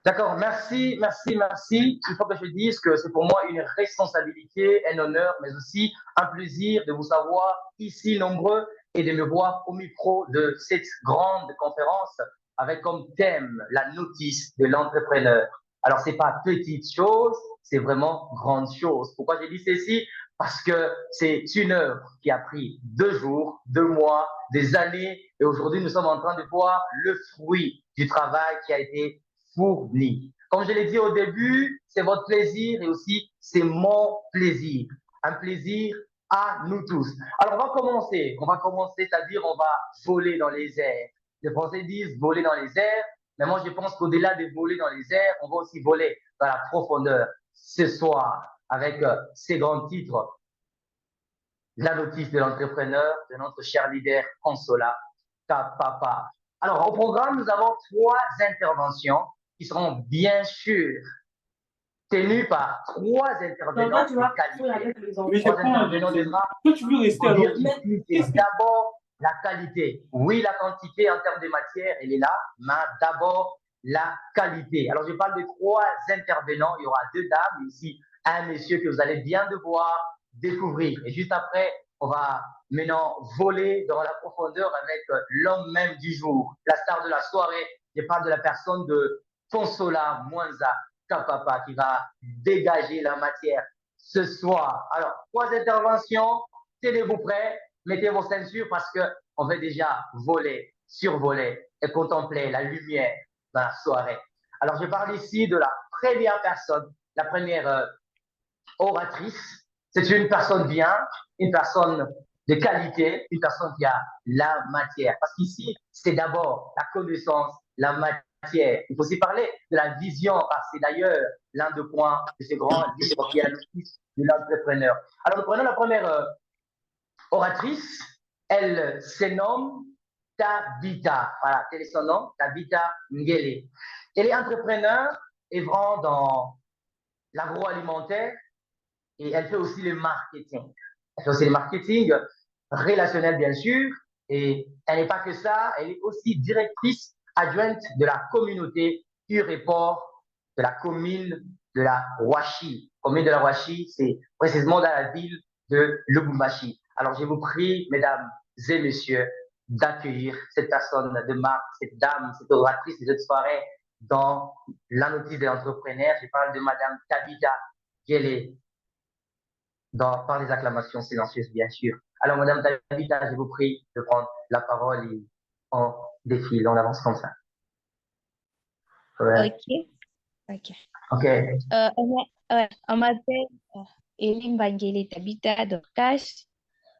D'accord, merci, merci, merci. Il faut que je dise que c'est pour moi une responsabilité, un honneur, mais aussi un plaisir de vous savoir ici nombreux et de me voir au micro de cette grande conférence avec comme thème la notice de l'entrepreneur. Alors, c'est pas petite chose, c'est vraiment grande chose. Pourquoi j'ai dit ceci? Parce que c'est une œuvre qui a pris 2 jours, 2 mois, des années, et aujourd'hui, nous sommes en train de voir le fruit du travail qui a été fourni. Comme je l'ai dit au début, c'est votre plaisir et aussi c'est mon plaisir. Un plaisir à nous tous. Alors, on va commencer. On va commencer, c'est-à-dire on va voler dans les airs. Les Français disent voler dans les airs, mais moi je pense qu'au-delà de voler dans les airs, on va aussi voler dans la profondeur ce soir avec ces grands titres. La notice de l'entrepreneur de notre cher leader Consola Papa. Alors, au programme, nous avons 3 interventions qui seront bien sûr tenues par 3 intervenants de qualité. Mais j'ai 3 intervenants de marque. Toi, tu veux Il rester faut alors. dire ici, c'est d'abord la qualité. Oui, la quantité en termes de matière, elle est là, mais d'abord la qualité. Alors, je parle de 3 intervenants. Il y aura 2 dames et ici un monsieur que vous allez bien devoir découvrir. Et juste après, on va maintenant voler dans la profondeur avec l'homme même du jour, la star de la soirée. Je parle de la personne de Consola Mwanza Kapapa qui va dégager la matière ce soir. Alors, 3 interventions, tenez-vous prêts, mettez vos ceintures parce qu'on va déjà voler, survoler et contempler la lumière dans la soirée. Alors, je parle ici de la première personne, la première oratrice. C'est une personne bien, une personne de qualité, une personne qui a la matière. Parce qu'ici, c'est d'abord la connaissance, la matière. Il faut aussi parler de la vision, parce que c'est d'ailleurs l'un des points de ce grand livre qui est l'office de l'entrepreneur. Alors, nous prenons la première oratrice. Elle se nomme Tabitha. Voilà, quel est son nom? Tabitha Ngele. Elle est entrepreneur, œuvrant dans l'agroalimentaire, et elle fait aussi le marketing. Elle fait aussi le marketing relationnel, bien sûr, et elle n'est pas que ça, elle est aussi directrice adjointe de la communauté Uréport de la commune de la Ouachi. Commune de la Ouachi, c'est précisément dans la ville de Lubumbashi. Alors, je vous prie, mesdames et messieurs, d'accueillir cette personne de marque, cette dame, cette oratrice de cette soirée dans la notice de l'entrepreneur. Je parle de madame Tabitha Gele, par les acclamations silencieuses, bien sûr. Alors, Madame Tabitha, je vous prie de prendre la parole et on défile, on avance comme ça. Ouais. Ok, ok. OK. On m'appelle Elim Bangele Tabitha Dorcas.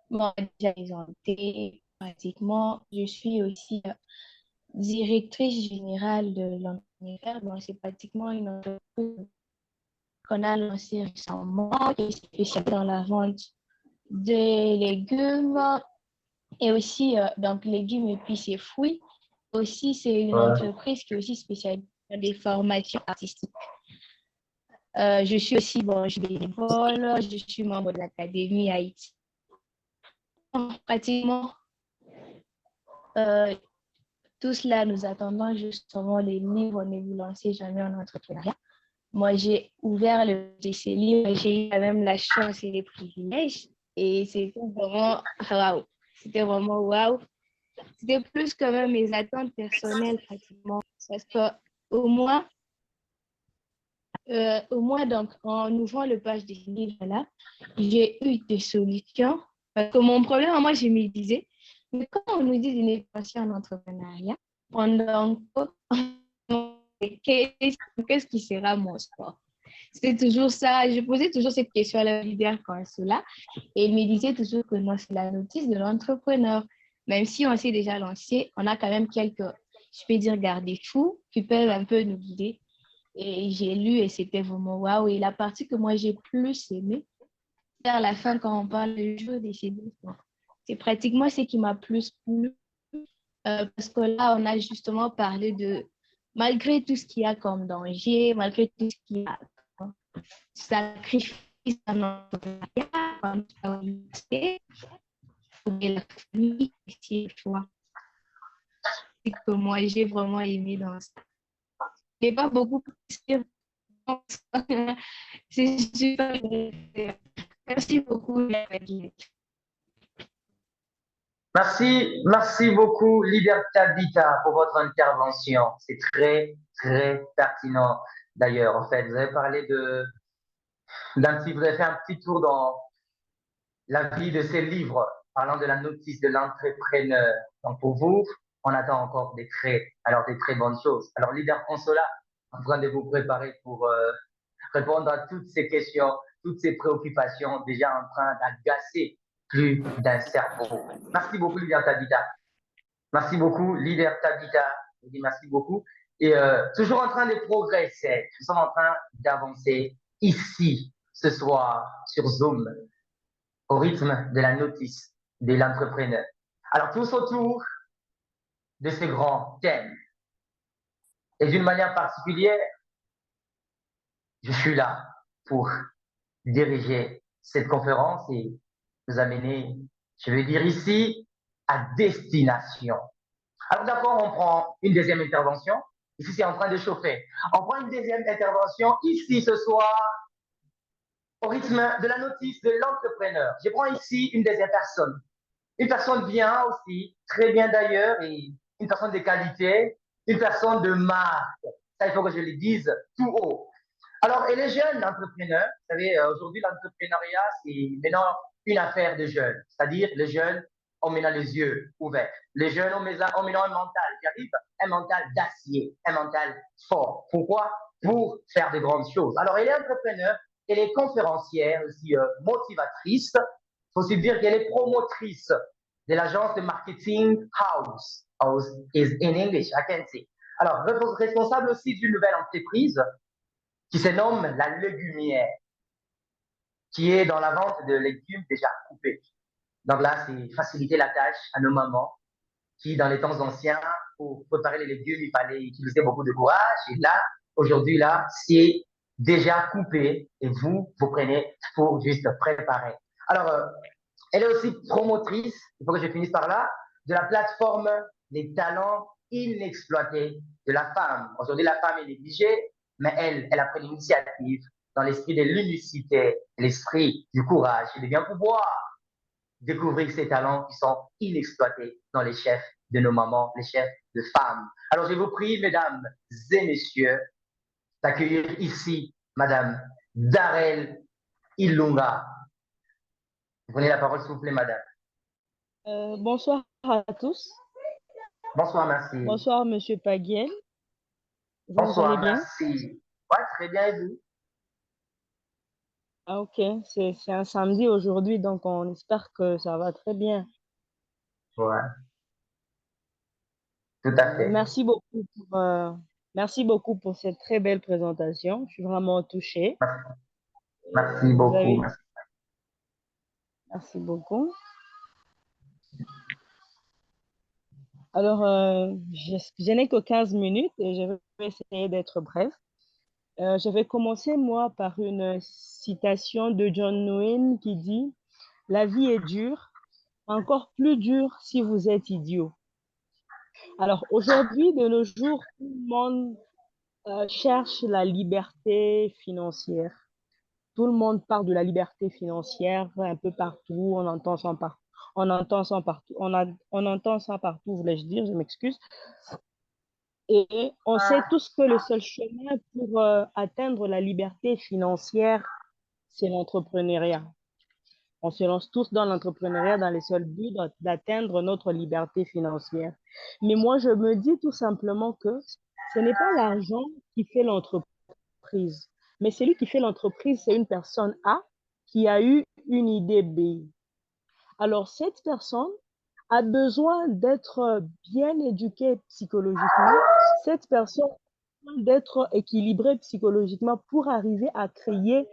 Bon, déjà présenté pratiquement. Je suis aussi directrice générale de l'entreprise. Bon, c'est pratiquement une entreprise qu'on a lancée récemment qui est spécialisée dans la vente de légumes et aussi donc légumes, épices et fruits. Aussi, c'est une entreprise qui est aussi spécialisée dans des formations artistiques. Je suis aussi bénévole, je suis membre de l'Académie Haïti. Pratiquement, tout cela, nous attendons justement les livres, ne vous lancez jamais en entrepreneuriat. Moi, j'ai ouvert ces livres, j'ai eu quand même la chance et les privilèges. Et c'était vraiment waouh. C'était vraiment waouh. C'était plus quand même mes attentes personnelles pratiquement. Parce qu'au moins, donc, en ouvrant le page des livres-là, j'ai eu des solutions. Parce que mon problème, moi, je me disais, mais quand on nous dit de ne pas en entrepreneuriat, pendant qu'est-ce qui sera mon sport? C'est toujours ça. Je posais toujours cette question à la leader quand cela. Et il me disait toujours que non, c'est la notice de l'entrepreneur. Même si on s'est déjà lancé, on a quand même quelques, je peux dire, garde-fous qui peuvent un peu nous guider. Et j'ai lu et c'était vraiment waouh. Et la partie que moi j'ai plus aimée, vers la fin quand on parle du jeu des CD, c'est pratiquement ce qui m'a plus plu. Parce que là, on a justement parlé de, malgré tout ce qu'il y a comme danger, malgré tout ce qu'il y a comme sacrifice en entrepreneuriat, comme la famille, c'est le choix. C'est que moi, j'ai vraiment aimé dans ça. n'ai pas beaucoup plus. C'est super intéressant. Merci beaucoup. Merci beaucoup, Libertad Vita, pour votre intervention. C'est très, très pertinent. D'ailleurs, en fait, vous avez parlé vous avez fait un petit tour dans la vie de ces livres, parlant de la notice de l'entrepreneur. Donc, pour vous, on attend encore des très bonnes choses. Alors, Leader Consola, en train de vous préparer pour répondre à toutes ces questions, toutes ces préoccupations, déjà en train d'agacer plus d'un cerveau. Merci beaucoup, Leader Tabita. Merci beaucoup, Leader Tabita. Je dis merci beaucoup. Et toujours en train de progresser. Nous sommes en train d'avancer ici, ce soir, sur Zoom, au rythme de la notice de l'entrepreneur. Alors, tous autour de ce grand thème. Et d'une manière particulière, je suis là pour diriger cette conférence et nous amener, je vais dire ici, à destination. Alors d'abord, on prend une deuxième intervention. Ici, c'est en train de chauffer. On prend une deuxième intervention ici ce soir au rythme de la notice de l'entrepreneur. Je prends ici une deuxième personne. Une personne bien aussi, très bien d'ailleurs, et une personne de qualité, une personne de marque. Ça, il faut que je le dise tout haut. Alors, et les jeunes entrepreneurs, vous savez, aujourd'hui, l'entrepreneuriat, c'est maintenant une affaire de jeunes. C'est-à-dire, les jeunes ont maintenant les yeux ouverts. Les jeunes ont maintenant un mental qui arrive, un mental d'acier, un mental fort. Pourquoi? Pour faire de grandes choses. Alors, elle est entrepreneur, elle est conférencière, aussi motivatrice. Il faut aussi dire qu'elle est promotrice de l'agence de marketing House. House is in English, I can say. Alors, responsable aussi d'une nouvelle entreprise qui se nomme la légumière, qui est dans la vente de légumes déjà coupés. Donc là, c'est faciliter la tâche à nos mamans qui, dans les temps anciens, pour préparer les légumes, il fallait utiliser beaucoup de courage. Et là, aujourd'hui, là, c'est déjà coupé et vous prenez pour juste préparer. Alors, elle est aussi promotrice, il faut que je finisse par là, de la plateforme Les talents inexploités de la femme. Aujourd'hui, la femme est négligée, mais elle a pris l'initiative dans l'esprit de l'unicité, l'esprit du courage et de bien pouvoir découvrir ces talents qui sont inexploités dans les chefs de nos mamans, les chefs de femmes. Alors, je vous prie, mesdames et messieurs, d'accueillir ici Madame Darel Ilunga. Vous prenez la parole, s'il vous plaît, madame. Bonsoir à tous. Bonsoir, merci. Bonsoir, Monsieur Paguel. Vous Bonsoir, allez bien? merci. Ouais, très bien, et vous? Ah, ok. C'est un samedi aujourd'hui, donc on espère que ça va très bien. Ouais, tout à fait. Merci beaucoup pour cette très belle présentation. Je suis vraiment touchée. Merci Vous beaucoup. avez... Merci beaucoup. Alors, je n'ai que 15 minutes et je vais essayer d'être bref. Je vais commencer, moi, par une citation de John Nowen qui dit « La vie est dure, encore plus dure si vous êtes idiot. » Alors, aujourd'hui, de nos jours, tout le monde cherche la liberté financière. Tout le monde parle de la liberté financière un peu partout. On entend ça partout. On entend ça partout, voulais-je dire, je m'excuse. Et on sait tous que le seul chemin pour atteindre la liberté financière, c'est l'entrepreneuriat. On se lance tous dans l'entrepreneuriat dans les seuls buts d'atteindre notre liberté financière. Mais moi, je me dis tout simplement que ce n'est pas l'argent qui fait l'entreprise, mais celui qui fait l'entreprise, c'est une personne A qui a eu une idée B. Alors, cette personne a besoin d'être bien éduquée psychologiquement. Cette personne a besoin d'être équilibrée psychologiquement pour arriver à créer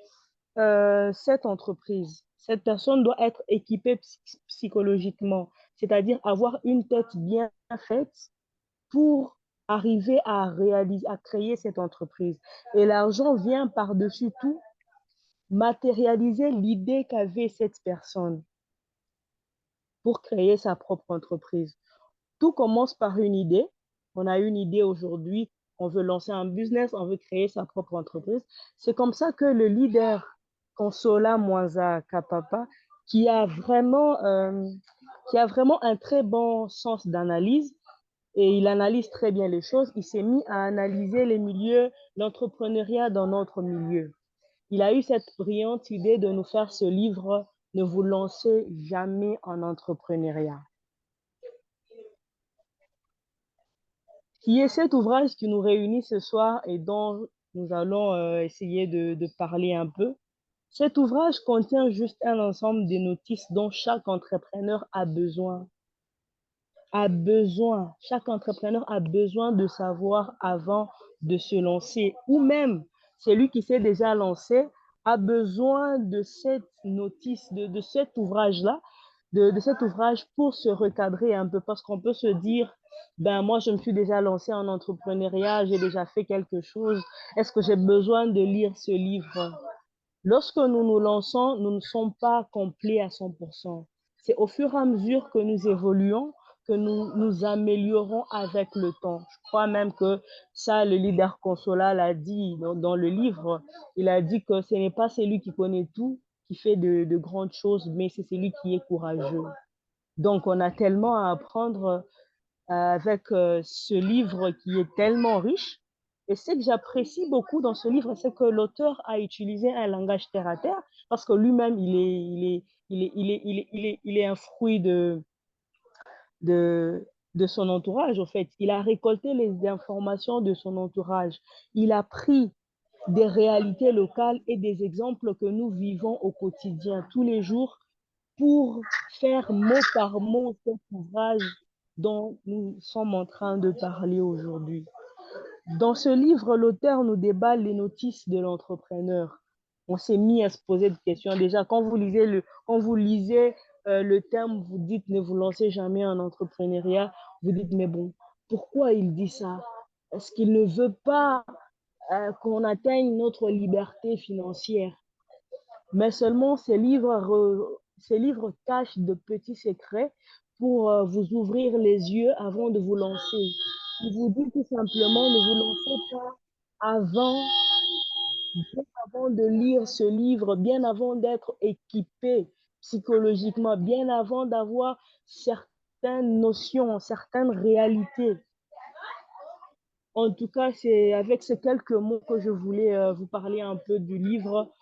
cette entreprise. Cette personne doit être équipée psychologiquement, c'est-à-dire avoir une tête bien faite pour arriver à réaliser, à créer cette entreprise. Et l'argent vient par-dessus tout matérialiser l'idée qu'avait cette personne pour créer sa propre entreprise. Tout commence par une idée. On a une idée aujourd'hui, on veut lancer un business, on veut créer sa propre entreprise. C'est comme ça que le leader Consola Mwanza Kapapa, qui a vraiment un très bon sens d'analyse, et il analyse très bien les choses. Il s'est mis à analyser les milieux, l'entrepreneuriat dans notre milieu. Il a eu cette brillante idée de nous faire ce livre, Ne vous lancez jamais en entrepreneuriat, qui est cet ouvrage qui nous réunit ce soir et dont nous allons essayer de parler un peu. Cet ouvrage contient juste un ensemble de notices dont chaque entrepreneur a besoin. Chaque entrepreneur a besoin de savoir avant de se lancer, ou même celui qui s'est déjà lancé a besoin de cette notice, de cet ouvrage-là, de cet ouvrage pour se recadrer un peu, parce qu'on peut se dire, ben moi je me suis déjà lancé en entrepreneuriat, j'ai déjà fait quelque chose, est-ce que j'ai besoin de lire ce livre? Lorsque nous nous lançons, nous ne sommes pas complets à 100%. C'est au fur et à mesure que nous évoluons que nous nous améliorons avec le temps. Je crois même que ça, le leader Consola l'a dit dans le livre. Il a dit que ce n'est pas celui qui connaît tout qui fait de grandes choses, mais c'est celui qui est courageux. Donc, on a tellement à apprendre avec ce livre qui est tellement riche. Et ce que j'apprécie beaucoup dans ce livre, c'est que l'auteur a utilisé un langage terre à terre, parce que lui-même, il est un fruit de son entourage, en fait. Il a récolté les informations de son entourage. Il a pris des réalités locales et des exemples que nous vivons au quotidien, tous les jours, pour faire mot par mot cet ouvrage dont nous sommes en train de parler aujourd'hui. Dans ce livre, l'auteur nous déballe les notices de l'entrepreneur. On s'est mis à se poser des questions. Déjà, quand vous lisez le thème, vous dites ne vous lancez jamais en entrepreneuriat. Vous dites, mais bon, pourquoi il dit ça? Est-ce qu'il ne veut pas qu'on atteigne notre liberté financière? Mais seulement ces livres cachent de petits secrets pour vous ouvrir les yeux avant de vous lancer. Il vous dit tout simplement, ne vous lancez pas avant, bien avant de lire ce livre, bien avant d'être équipé psychologiquement, bien avant d'avoir certaines notions, certaines réalités. En tout cas, c'est avec ces quelques mots que je voulais vous parler un peu du livre.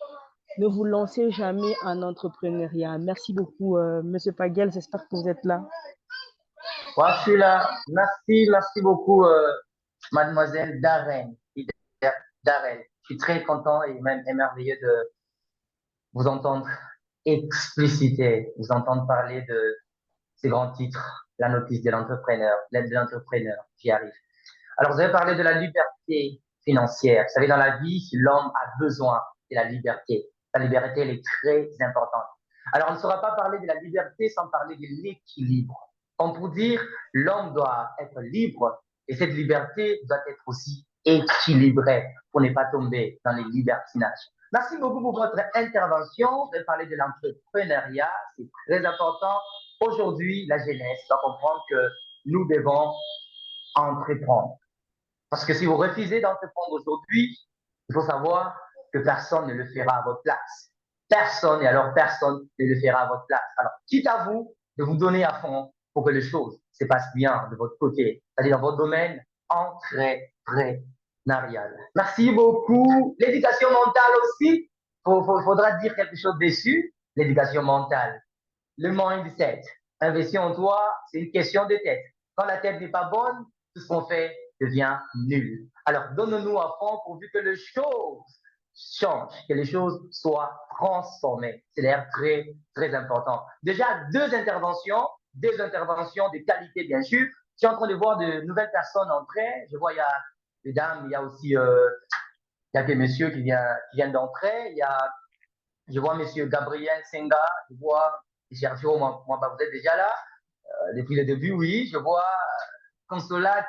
Ne vous lancez jamais en entrepreneuriat. Merci beaucoup, Monsieur Paguel. J'espère que vous êtes là. Moi, je suis là. Merci beaucoup, mademoiselle Darren. Darren. Je suis très content et même émerveillé de vous entendre expliciter, vous entendre parler de ces grands titres, la notice de l'entrepreneur, l'aide de l'entrepreneur, j'y arrive. Alors, vous avez parlé de la liberté financière. Vous savez, dans la vie, l'homme a besoin de la liberté. La liberté, elle est très importante. Alors, on ne saura pas parler de la liberté sans parler de l'équilibre. Comme pour dire, l'homme doit être libre et cette liberté doit être aussi équilibrée pour ne pas tomber dans les libertinages. Merci beaucoup pour votre intervention. Vous avez parlé de l'entrepreneuriat, c'est très important. Aujourd'hui, la jeunesse doit comprendre que nous devons entreprendre. Parce que si vous refusez d'entreprendre aujourd'hui, il faut savoir que personne ne le fera à votre place. Personne, et alors personne ne le fera à votre place. Alors, quitte à vous de vous donner à fond pour que les choses se passent bien de votre côté, c'est-à-dire dans votre domaine entrepreneurial. Merci beaucoup. L'éducation mentale aussi, faudra dire quelque chose dessus. L'éducation mentale. Le mindset. Investir en toi, c'est une question de tête. Quand la tête n'est pas bonne, tout ce qu'on fait devient nul. Alors, donne-nous à fond pourvu que les choses changent, que les choses soient transformées. C'est d'ailleurs très, très important. Déjà, deux interventions de qualité, bien sûr. Je suis en train de voir de nouvelles personnes entrer. Je vois, il y a des dames, il y a aussi il y a des messieurs qui viennent d'entrer. Je vois monsieur Gabriel Senga, je vois Sergio Mwamba, vous êtes déjà là depuis le début, oui. Je vois Consolat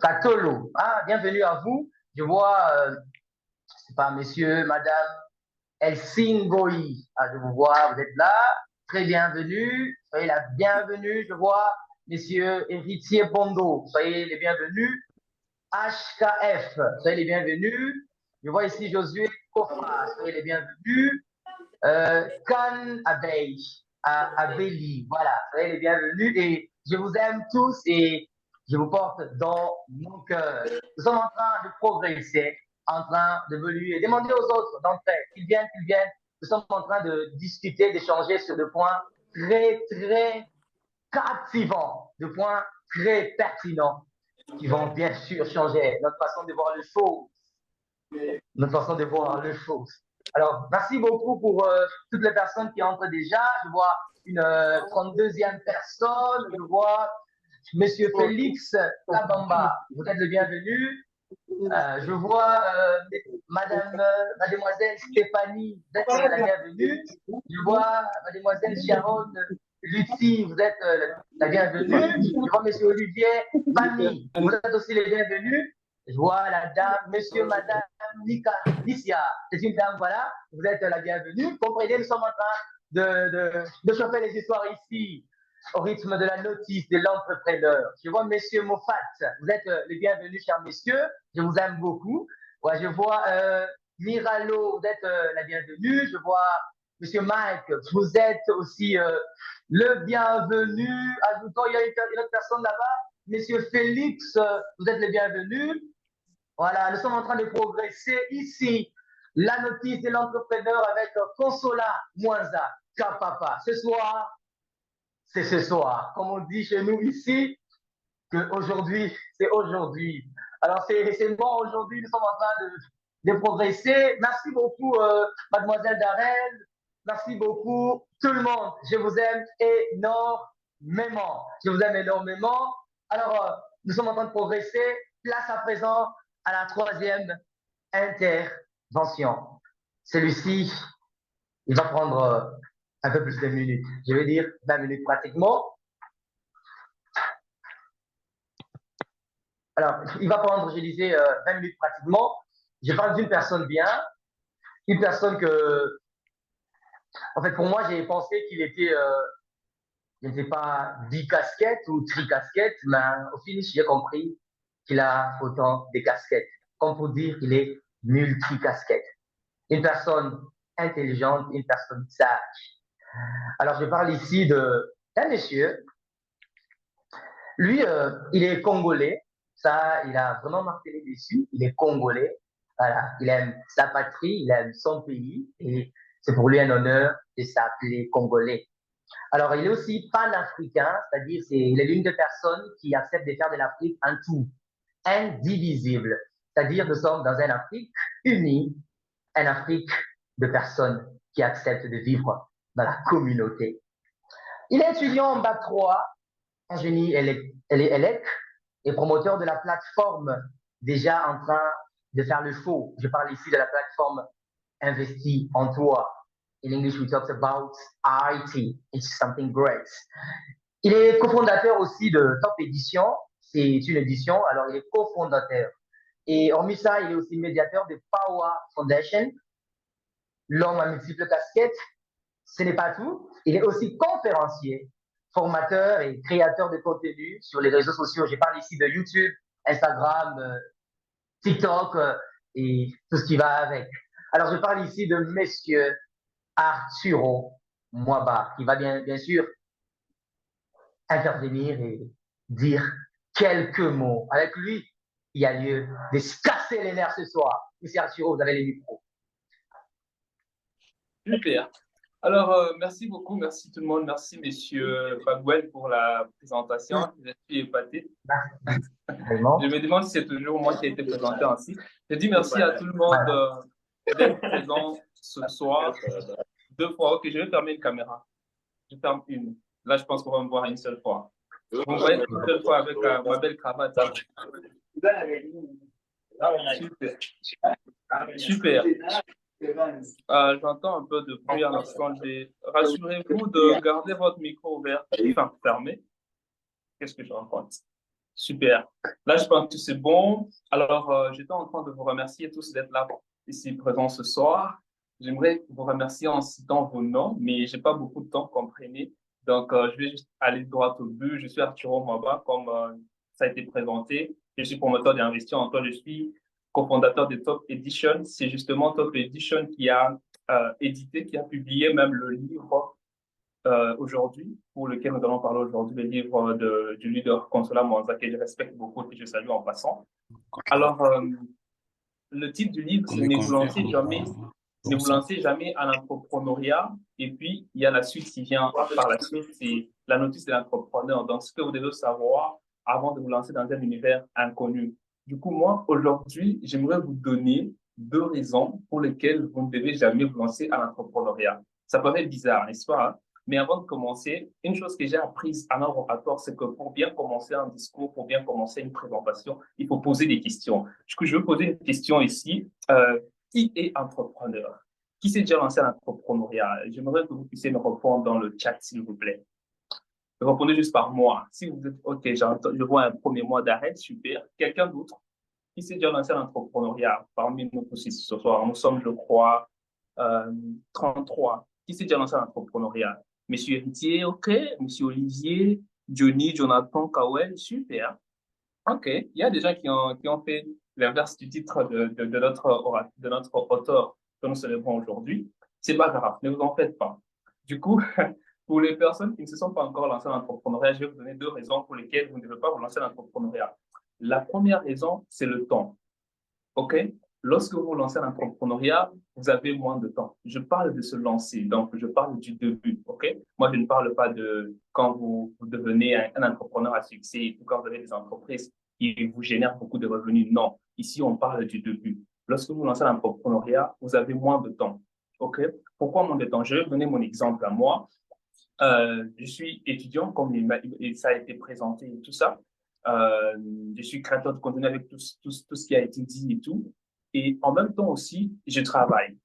Katolo. Ah, bienvenue à vous. Je vois, c'est pas monsieur, madame Elsingoï. Ah, je vous vois, vous êtes là. Très bienvenue. Soyez la bienvenue. Je vois monsieur Héritier Bondo. Soyez les bienvenus. HKF, soyez les bienvenus. Je vois ici Josué Kofra, soyez les bienvenus. Khan Abeli, voilà, soyez les bienvenus et je vous aime tous et je vous porte dans mon cœur. Nous sommes en train de progresser, en train d'évoluer. Demandez aux autres d'entrer, qu'ils viennent, qu'ils viennent. Nous sommes en train de discuter, d'échanger sur des points très, très captivants, des points très pertinents qui vont bien sûr changer notre façon de voir les choses, notre façon de voir les choses. Alors, merci beaucoup pour toutes les personnes qui entrent déjà. Je vois une 32e personne. Je vois Monsieur Félix Kabamba. Vous êtes le bienvenu. Je vois Mademoiselle Stéphanie. Vous êtes la bienvenue. Je vois Mademoiselle Sharon Lucie. Vous êtes la bienvenue. Je vois Monsieur Olivier Bami. Vous êtes aussi les bienvenus. Je vois la dame, monsieur, madame Licia. C'est une dame, voilà. Vous êtes la bienvenue. Comprenez, nous sommes en train de chauffer les histoires ici, au rythme de la notice de l'entrepreneur. Je vois monsieur Moffat. Vous êtes les bienvenus, chers messieurs. Je vous aime beaucoup. Ouais, je vois Miralo. Vous êtes la bienvenue. Je vois monsieur Mike. Vous êtes aussi le bienvenu. Ajoutons, il y a une autre personne là-bas. Monsieur Félix, vous êtes les bienvenus. Voilà, nous sommes en train de progresser ici. La notice de l'entrepreneur avec Consola Mwanza Kapapa. Ce soir, c'est ce soir. Comme on dit chez nous ici, que aujourd'hui, c'est aujourd'hui. Alors, c'est bon, aujourd'hui, nous sommes en train de progresser. Merci beaucoup, mademoiselle Darel. Merci beaucoup, tout le monde. Je vous aime énormément. Je vous aime énormément. Alors, nous sommes en train de progresser. Place à présent à la troisième intervention. Celui-ci, il va prendre un peu plus de minutes. Je vais dire 20 minutes pratiquement. Alors, il va prendre, je disais, 20 minutes pratiquement. Je parle d'une personne bien, une personne que, en fait, pour moi, j'ai pensé qu'il était, il n'était pas bicasquette ou tricasquette, mais au finish, j'ai compris qu'il a autant de casquettes. Comme pour dire qu'il est multicasquette. Une personne intelligente, une personne sage. Alors, je parle ici d'un monsieur. Lui, il est congolais. Ça, il a vraiment marqué les dessus. Il est congolais. Voilà. Il aime sa patrie, il aime son pays. Et c'est pour lui un honneur de s'appeler congolais. Alors, il est aussi panafricain, c'est-à-dire il est l'une des personnes qui accepte de faire de l'Afrique un tout, indivisible. C'est-à-dire nous sommes dans une Afrique unie, une Afrique de personnes qui acceptent de vivre dans la communauté. Il est étudiant en Bac 3 en génie élec et promoteur de la plateforme déjà en train de faire le show. Je parle ici de la plateforme Investis en toi. In English, we talk about IT. It's something great. Il est cofondateur aussi de Top Édition. C'est une édition, alors il est cofondateur. Et hormis ça, il est aussi médiateur de Power Foundation. L'homme à multiples casquettes. Ce n'est pas tout. Il est aussi conférencier, formateur et créateur de contenu sur les réseaux sociaux. Je parle ici de YouTube, Instagram, TikTok et tout ce qui va avec. Alors, je parle ici de monsieur Arturo Mwaba, qui va bien sûr intervenir et dire quelques mots. Avec lui, il y a lieu de se casser les nerfs ce soir. Monsieur Arturo, vous avez les micros. Super. Alors, merci beaucoup, merci tout le monde, merci Monsieur Bagwell pour la présentation. Je suis épaté. Je me demande si c'est toujours moi qui ai été présenté ainsi. Je dis merci à tout le monde d'être présent ce soir. 2 fois, ok, je vais fermer une caméra. Je ferme une. Là, je pense qu'on va me voir une seule fois. Vous me voyez une seule fois avec ma belle cravate. Super. Super. J'entends un peu de bruit à l'instant. Rassurez-vous de garder votre micro ouvert, enfin fermé. Qu'est-ce que je raconte? Super. Là, je pense que c'est bon. Alors, j'étais en train de vous remercier tous d'être là ici présents ce soir. J'aimerais vous remercier en citant vos noms, mais j'ai pas beaucoup de temps, comprenez. Donc, je vais juste aller droit au but. Je suis Arturo Mwaba, comme ça a été présenté. Je suis promoteur d'Investir en toi. Je suis cofondateur de Top Edition. C'est justement Top Edition qui a édité, qui a publié même le livre aujourd'hui, pour lequel nous allons parler aujourd'hui, le livre du leader Consola Mwanza, que je respecte beaucoup et que je salue en passant. Alors, le titre du livre, c'est Ne vous lancez jamais à l'entrepreneuriat. Et puis, il y a la suite qui vient par la suite, c'est la notice de l'entrepreneur. Donc, ce que vous devez savoir avant de vous lancer dans un univers inconnu. Du coup, moi, aujourd'hui, j'aimerais vous donner 2 raisons pour lesquelles vous ne devez jamais vous lancer à l'entrepreneuriat. Ça paraît bizarre, n'est-ce pas? Hein? Mais avant de commencer, une chose que j'ai apprise à oratoire, c'est que pour bien commencer un discours, pour bien commencer une présentation, il faut poser des questions. Du coup, je vais poser une question ici. Qui est entrepreneur? Qui s'est déjà lancé à l'entrepreneuriat? J'aimerais que vous puissiez me répondre dans le chat, s'il vous plaît. Répondez juste par moi. Si vous êtes OK, je vois un premier mois d'arrêt, super. Quelqu'un d'autre qui s'est déjà lancé à l'entrepreneuriat parmi nous aussi ce soir? Nous sommes, je crois, 33. Qui s'est déjà lancé à l'entrepreneuriat? Monsieur Héritier, OK. Monsieur Olivier, Johnny, Jonathan, Kawel, super. OK. Il y a des gens qui ont fait l'inverse du titre de notre auteur que nous célébrons aujourd'hui. C'est pas grave, ne vous en faites pas. Du coup, pour les personnes qui ne se sont pas encore lancées dans l'entrepreneuriat, je vais vous donner 2 raisons pour lesquelles vous ne devez pas vous lancer dans l'entrepreneuriat. La première raison, c'est le temps. OK? Lorsque vous vous lancez dans l'entrepreneuriat, vous avez moins de temps. Je parle de se lancer, donc je parle du début. OK? Moi, je ne parle pas de quand vous devenez un entrepreneur à succès ou quand vous avez des entreprises qui vous génèrent beaucoup de revenus. Non. Ici, on parle du début. Lorsque vous vous lancez dans l'entrepreneuriat, vous avez moins de temps. OK? Pourquoi moins de temps? Je vais donner mon exemple à moi. Je suis étudiant, comme ça a été présenté et tout ça. Je suis créateur de contenu avec tout ce qui a été dit et tout. Et en même temps aussi, je travaille.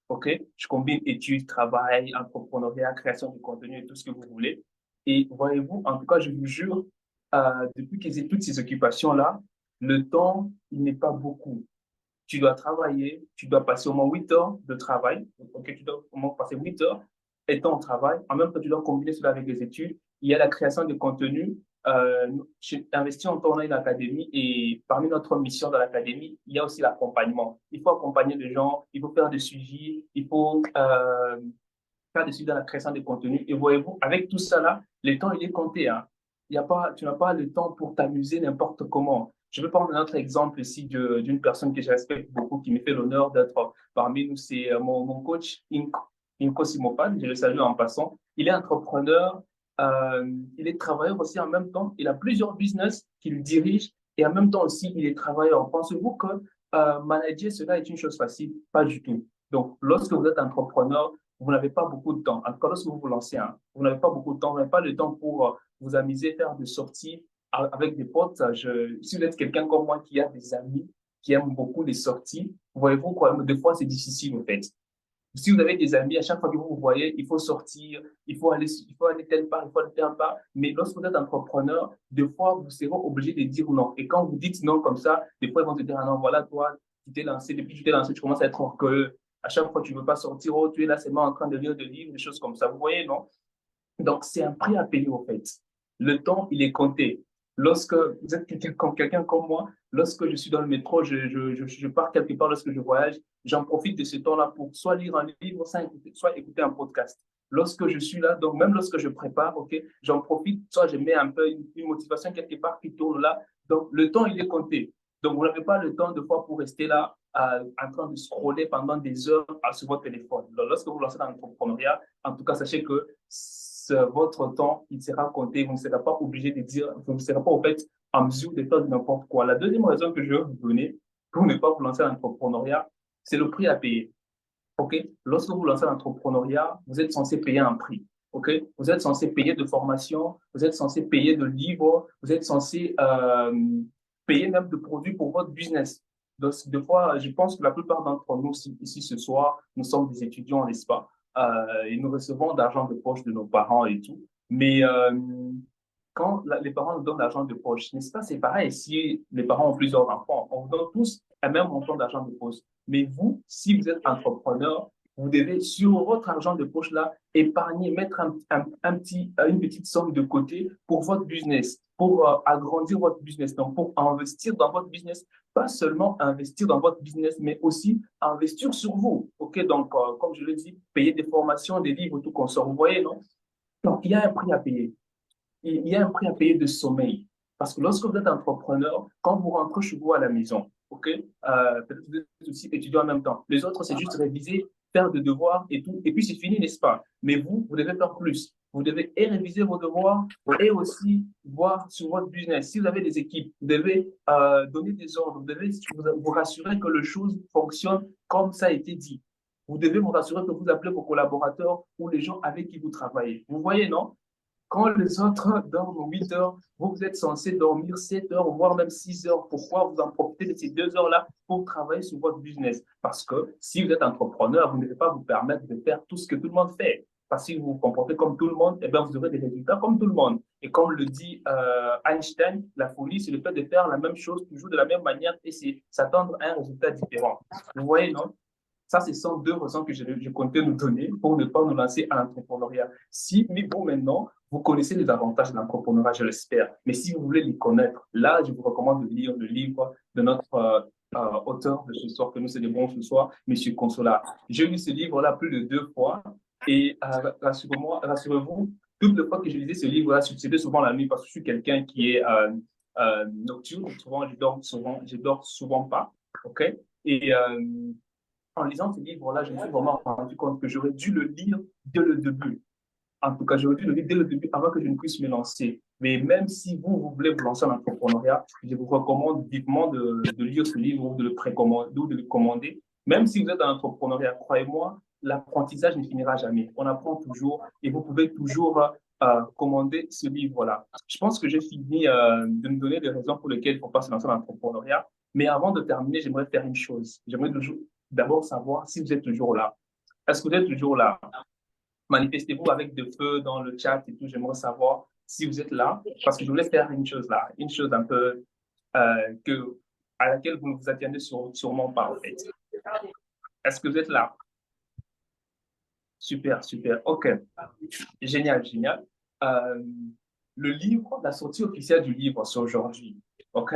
OK? Je combine études, travail, entrepreneuriat, création de contenu et tout ce que vous voulez. Et voyez-vous, en tout cas, je vous jure, depuis que j'ai toutes ces occupations-là, le temps, il n'est pas beaucoup. Tu dois travailler, tu dois passer au moins 8 heures de travail. OK? Tu dois au moins passer 8 heures étant au travail. En même temps, tu dois combiner cela avec les études. Il y a la création de contenu. J'ai investi en temps, on a une académie et parmi notre mission dans l'académie, il y a aussi l'accompagnement. Il faut accompagner les gens, il faut faire des suivis, il faut faire des suivis dans la création de contenu. Et voyez-vous, avec tout ça là, le temps, il est compté. Hein. Tu n'as pas le temps pour t'amuser n'importe comment. Je vais prendre un autre exemple ici d'une personne que je respecte beaucoup, qui me fait l'honneur d'être parmi nous. C'est mon coach, Inko Simopane, je le salue en passant. Il est entrepreneur, il est travailleur aussi en même temps. Il a plusieurs business qu'il dirige et en même temps aussi, il est travailleur. Pensez-vous que manager, cela est une chose facile? Pas du tout. Donc, lorsque vous êtes entrepreneur, vous n'avez pas beaucoup de temps. En tout cas, lorsque vous vous lancez, hein, vous n'avez pas beaucoup de temps. Vous n'avez pas le temps pour vous amuser, faire des sorties avec des potes. Si vous êtes quelqu'un comme moi qui a des amis qui aiment beaucoup les sorties, voyez-vous quoi, des fois, c'est difficile, en fait. Si vous avez des amis, à chaque fois que vous vous voyez, il faut sortir, il faut aller telle part, il faut aller telle part. Mais lorsque vous êtes entrepreneur, des fois, vous serez obligé de dire non. Et quand vous dites non comme ça, des fois, ils vont te dire, ah non, voilà, toi, tu t'es lancé, depuis que tu t'es lancé, tu commences à être orgueilleux. À chaque fois, tu ne veux pas sortir, oh, tu es là seulement en train de lire des livres, des choses comme ça. Vous voyez, non? Donc, c'est un prix à payer, en fait. Le temps, il est compté. Lorsque vous êtes quelqu'un comme moi, lorsque je suis dans le métro, je pars quelque part, lorsque je voyage, j'en profite de ce temps-là pour soit lire un livre, soit écouter un podcast. Lorsque je suis là, donc même lorsque je prépare, ok, j'en profite, soit je mets un peu une motivation quelque part qui tourne là. Donc, le temps, il est compté. Donc, vous n'avez pas le temps de fois pour rester là en train de scroller pendant des heures sur votre téléphone. Donc, lorsque vous vous lancez dans l'entrepreneuriat, en tout cas, sachez que votre temps, il sera compté. Vous ne serez pas obligé de dire, vous ne serez pas en fait en mesure de faire n'importe quoi. La deuxième raison que je vais vous donner pour ne pas vous lancer dans l'entrepreneuriat, c'est le prix à payer. OK? Lorsque vous lancez l'entrepreneuriat, vous êtes censé payer un prix. OK? Vous êtes censé payer de formation, vous êtes censé payer de livres, vous êtes censé payer même de produits pour votre business. Donc, des fois, je pense que la plupart d'entre nous ici ce soir, nous sommes des étudiants, n'est-ce pas? Et nous recevons d'argent de poche de nos parents et tout. Mais quand les parents nous donnent l'argent de poche, n'est-ce pas? C'est pareil. Si les parents ont plusieurs enfants, on vous donne tous un même montant d'argent de poche. Mais vous, si vous êtes entrepreneur, Vous devez, sur votre argent de poche là, épargner, mettre une petite somme de côté pour votre business, pour agrandir votre business, donc pour investir dans votre business, pas seulement investir dans votre business, mais aussi investir sur vous. OK, donc, comme je l'ai dit, payer des formations, des livres, tout qu'on sort. Vous voyez, non? Donc, il y a un prix à payer. Il y a un prix à payer de sommeil. Parce que lorsque vous êtes entrepreneur, quand vous rentrez chez vous à la maison, OK, peut-être que vous êtes aussi étudiant en même temps. Les autres, c'est juste réviser, faire des devoirs et tout. Et puis, c'est fini, n'est-ce pas? Mais vous, vous devez faire plus. Vous devez et réviser vos devoirs et aussi voir sur votre business. Si vous avez des équipes, vous devez donner des ordres. Vous devez vous rassurer que les choses fonctionnent comme ça a été dit. Vous devez vous rassurer que vous appelez vos collaborateurs ou les gens avec qui vous travaillez. Vous voyez, non? Quand les autres dorment 8 heures, vous êtes censé dormir 7 heures, voire même 6 heures. Pourquoi vous en profitez de ces 2 heures-là pour travailler sur votre business? Parce que si vous êtes entrepreneur, vous ne devez pas vous permettre de faire tout ce que tout le monde fait. Parce que si vous vous comportez comme tout le monde, eh bien, vous aurez des résultats comme tout le monde. Et comme le dit Einstein, la folie, c'est le fait de faire la même chose toujours de la même manière et c'est s'attendre à un résultat différent. Vous voyez, non? Ça, ce sont deux raisons que je comptais nous donner pour ne pas nous lancer à l'entrepreneuriat. Si, mais bon, maintenant, vous connaissez les avantages de l'entrepreneuriat, je l'espère. Mais si vous voulez les connaître, là, je vous recommande de lire le livre de notre auteur de ce soir, que nous célébrons ce soir, M. Consola. J'ai lu ce livre-là plus de 2 fois et rassurez-vous, toutes les fois que je lisais ce livre-là, c'était souvent la nuit parce que je suis quelqu'un qui est nocturne. Souvent, je dors souvent pas. OK? Et en lisant ce livre-là, je me suis vraiment rendu compte que j'aurais dû le lire dès le début. En tout cas, j'aurais dû le lire dès le début avant que je ne puisse me lancer. Mais même si vous voulez vous lancer en entrepreneuriat, je vous recommande vivement de lire ce livre ou de le précommander ou de le commander. Même si vous êtes en entrepreneuriat, croyez-moi, l'apprentissage ne finira jamais. On apprend toujours et vous pouvez toujours commander ce livre-là. Je pense que j'ai fini de me donner les raisons pour lesquelles il ne faut pas se lancer en entrepreneuriat. Mais avant de terminer, j'aimerais faire une chose. J'aimerais d'abord savoir si vous êtes toujours là. Est-ce que vous êtes toujours là? Manifestez-vous avec de feu dans le chat et tout. J'aimerais savoir si vous êtes là, parce que je voulais faire une chose là, une chose un peu à laquelle vous ne vous attendez sûrement pas, en fait. Est-ce que vous êtes là? Super, super. OK. Génial, génial. Le livre, la sortie officielle du livre, c'est aujourd'hui. OK?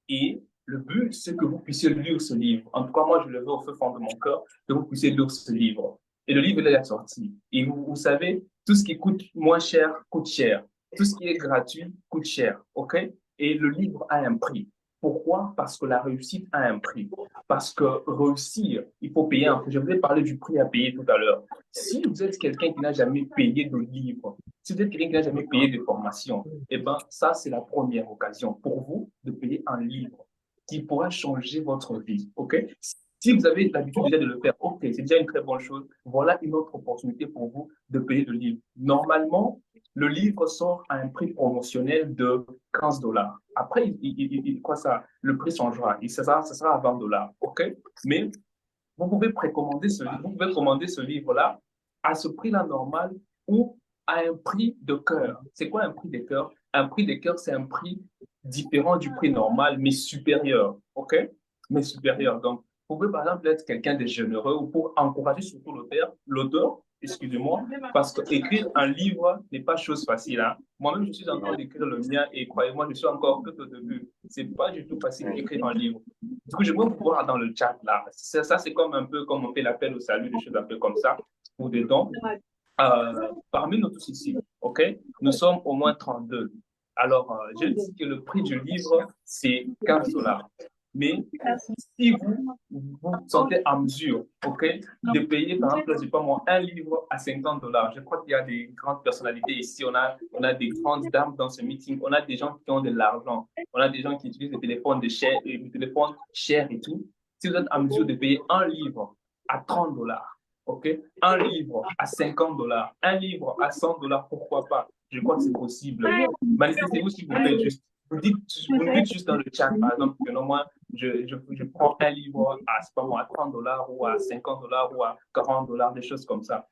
Et le but, c'est que vous puissiez lire ce livre. En tout cas, moi, je le veux au fond de mon cœur, que vous puissiez lire ce livre. Et le livre, il est sorti. Et vous savez, tout ce qui coûte moins cher coûte cher. Tout ce qui est gratuit coûte cher. OK? Et le livre a un prix. Pourquoi? Parce que la réussite a un prix. Parce que réussir, il faut payer un prix. Je vous ai parlé du prix à payer tout à l'heure. Si vous êtes quelqu'un qui n'a jamais payé de livre, si vous êtes quelqu'un qui n'a jamais payé de formation, eh bien, ça, c'est la première occasion pour vous de payer un livre qui pourra changer votre vie. OK? Si vous avez l'habitude déjà de le faire, OK, c'est déjà une très bonne chose. Voilà une autre opportunité pour vous de payer le livre. Normalement, le livre sort à un prix promotionnel de 15 dollars. Après, quoi ça, le prix changera et ça sera à 20 dollars. OK? Mais vous pouvez précommander vous pouvez commander ce livre-là à ce prix-là normal ou à un prix de cœur. C'est quoi un prix de cœur? Un prix de cœur, c'est un prix différent du prix normal, mais supérieur. OK? Mais supérieur. Donc, vous pouvez par exemple être quelqu'un de généreux ou pour encourager surtout l'auteur, excusez-moi, parce qu'écrire un livre n'est pas chose facile. Hein? Moi-même, je suis en train d'écrire le mien et croyez-moi, je suis encore tout au début. C'est pas du tout facile d'écrire un livre. Du coup, je vais vous voir dans le chat là. Ça, c'est comme un peu comme on fait l'appel au salut, des choses un peu comme ça, ou des dons. Parmi nous tous ici, OK, nous sommes au moins 32. Alors, je dis que le prix du livre, c'est 15 dollars. Mais si vous sentez en mesure, OK, de payer, par exemple, je sais pas moi, un livre à 50 dollars, je crois qu'il y a des grandes personnalités ici, on a des grandes dames dans ce meeting, on a des gens qui ont de l'argent, on a des gens qui utilisent des téléphones chers et tout. Si vous êtes en mesure de payer un livre à 30 dollars, OK, un livre à 50 dollars, un livre à 100 dollars, pourquoi pas? Je crois que c'est possible. Manifestez-vous si vous plaît, juste. Vous nous dites juste dans le chat, par exemple, que non, moi, je prends un livre à, c'est pas moi, à 30 dollars ou à 50 dollars ou à 40 dollars, des choses comme ça.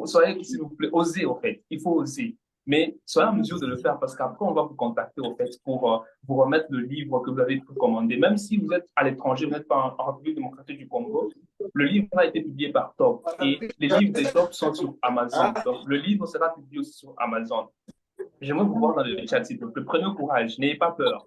Soyez, s'il vous plaît, osez, en fait. Il faut oser. Mais soyez en mesure de le faire parce qu'après, on va vous contacter au fait pour vous remettre le livre que vous avez commandé. Même si vous êtes à l'étranger, vous n'êtes pas en République démocratique du Congo, le livre a été publié par Top et les livres des Top sont sur Amazon. Donc, le livre sera publié aussi sur Amazon. J'aimerais vous voir dans le chat, s'il vous plaît. Prenez courage, n'ayez pas peur.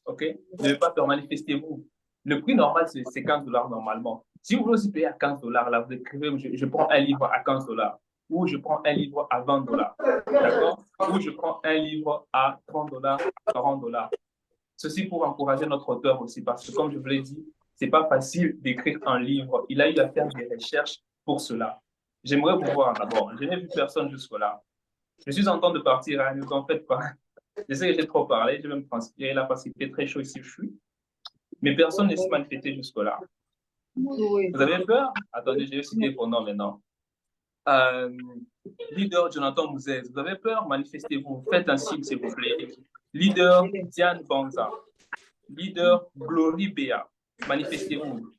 OK? N'ayez pas peur, manifestez-vous. Le prix normal, c'est 15 dollars normalement. Si vous voulez aussi payer à 15 dollars, là, vous écrivez, je prends un livre à 15 dollars ou je prends un livre à 20 dollars. D'accord? Ou je prends un livre à 30 dollars, 40 dollars. Ceci pour encourager notre auteur aussi, parce que comme je vous l'ai dit, c'est pas facile d'écrire un livre. Il a eu à faire des recherches pour cela. J'aimerais vous voir d'abord. Je n'ai vu personne jusque-là. Je suis en train de partir, hein, ne vous en faites pas. Je sais que j'ai trop parlé, je vais me transpirer là parce qu'il fait très chaud ici où je suis. Mais personne ne s'est manifesté jusque-là. Vous avez peur? Attendez, je vais citer vos noms maintenant. Leader Jonathan Mouzès, vous avez peur? Manifestez-vous. Faites un signe, s'il vous plaît. Leader Diane Banza. Leader Glory Béa. Manifestez-vous.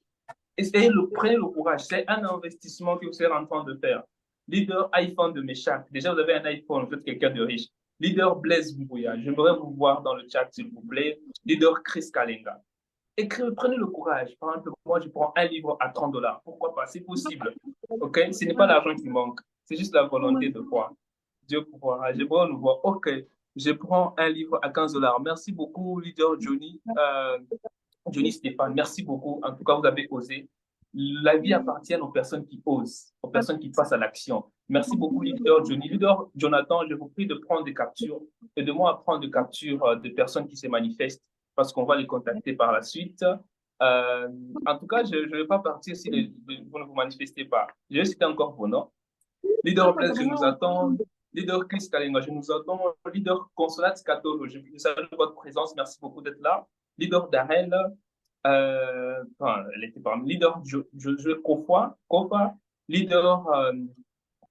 Essayez prenez le courage. C'est un investissement que vous êtes en train de faire. Leader iPhone de Méchac. Déjà, vous avez un iPhone, vous êtes quelqu'un de riche. Leader Blaise Mbouya. J'aimerais vous voir dans le chat, s'il vous plaît. Leader Chris Kalenga. Écrivez, prenez le courage. Par exemple, moi, je prends un livre à 30 dollars. Pourquoi pas? C'est possible. OK? Ce n'est pas l'argent qui manque. C'est juste la volonté de croire. Dieu pourra. J'aimerais nous voir. OK. Je prends un livre à 15 dollars. Merci beaucoup, leader Johnny. Johnny Stéphane, merci beaucoup. En tout cas, vous avez osé. La vie appartient aux personnes qui osent, aux personnes qui passent à l'action. Merci beaucoup, leader Johnny. Leader Jonathan, je vous prie de prendre des captures et de moi prendre des captures de personnes qui se manifestent parce qu'on va les contacter par la suite. En tout cas, je ne vais pas partir si vous ne vous manifestez pas. Je vais citer encore vos noms. Leader Blaise, je nous attends. Leader Chris Kalenga, je nous attends. Leader Consolat Skatolo, je salue votre présence. Merci beaucoup d'être là. Leader Darel, elle était parmi. Leader Josué Kofa, leader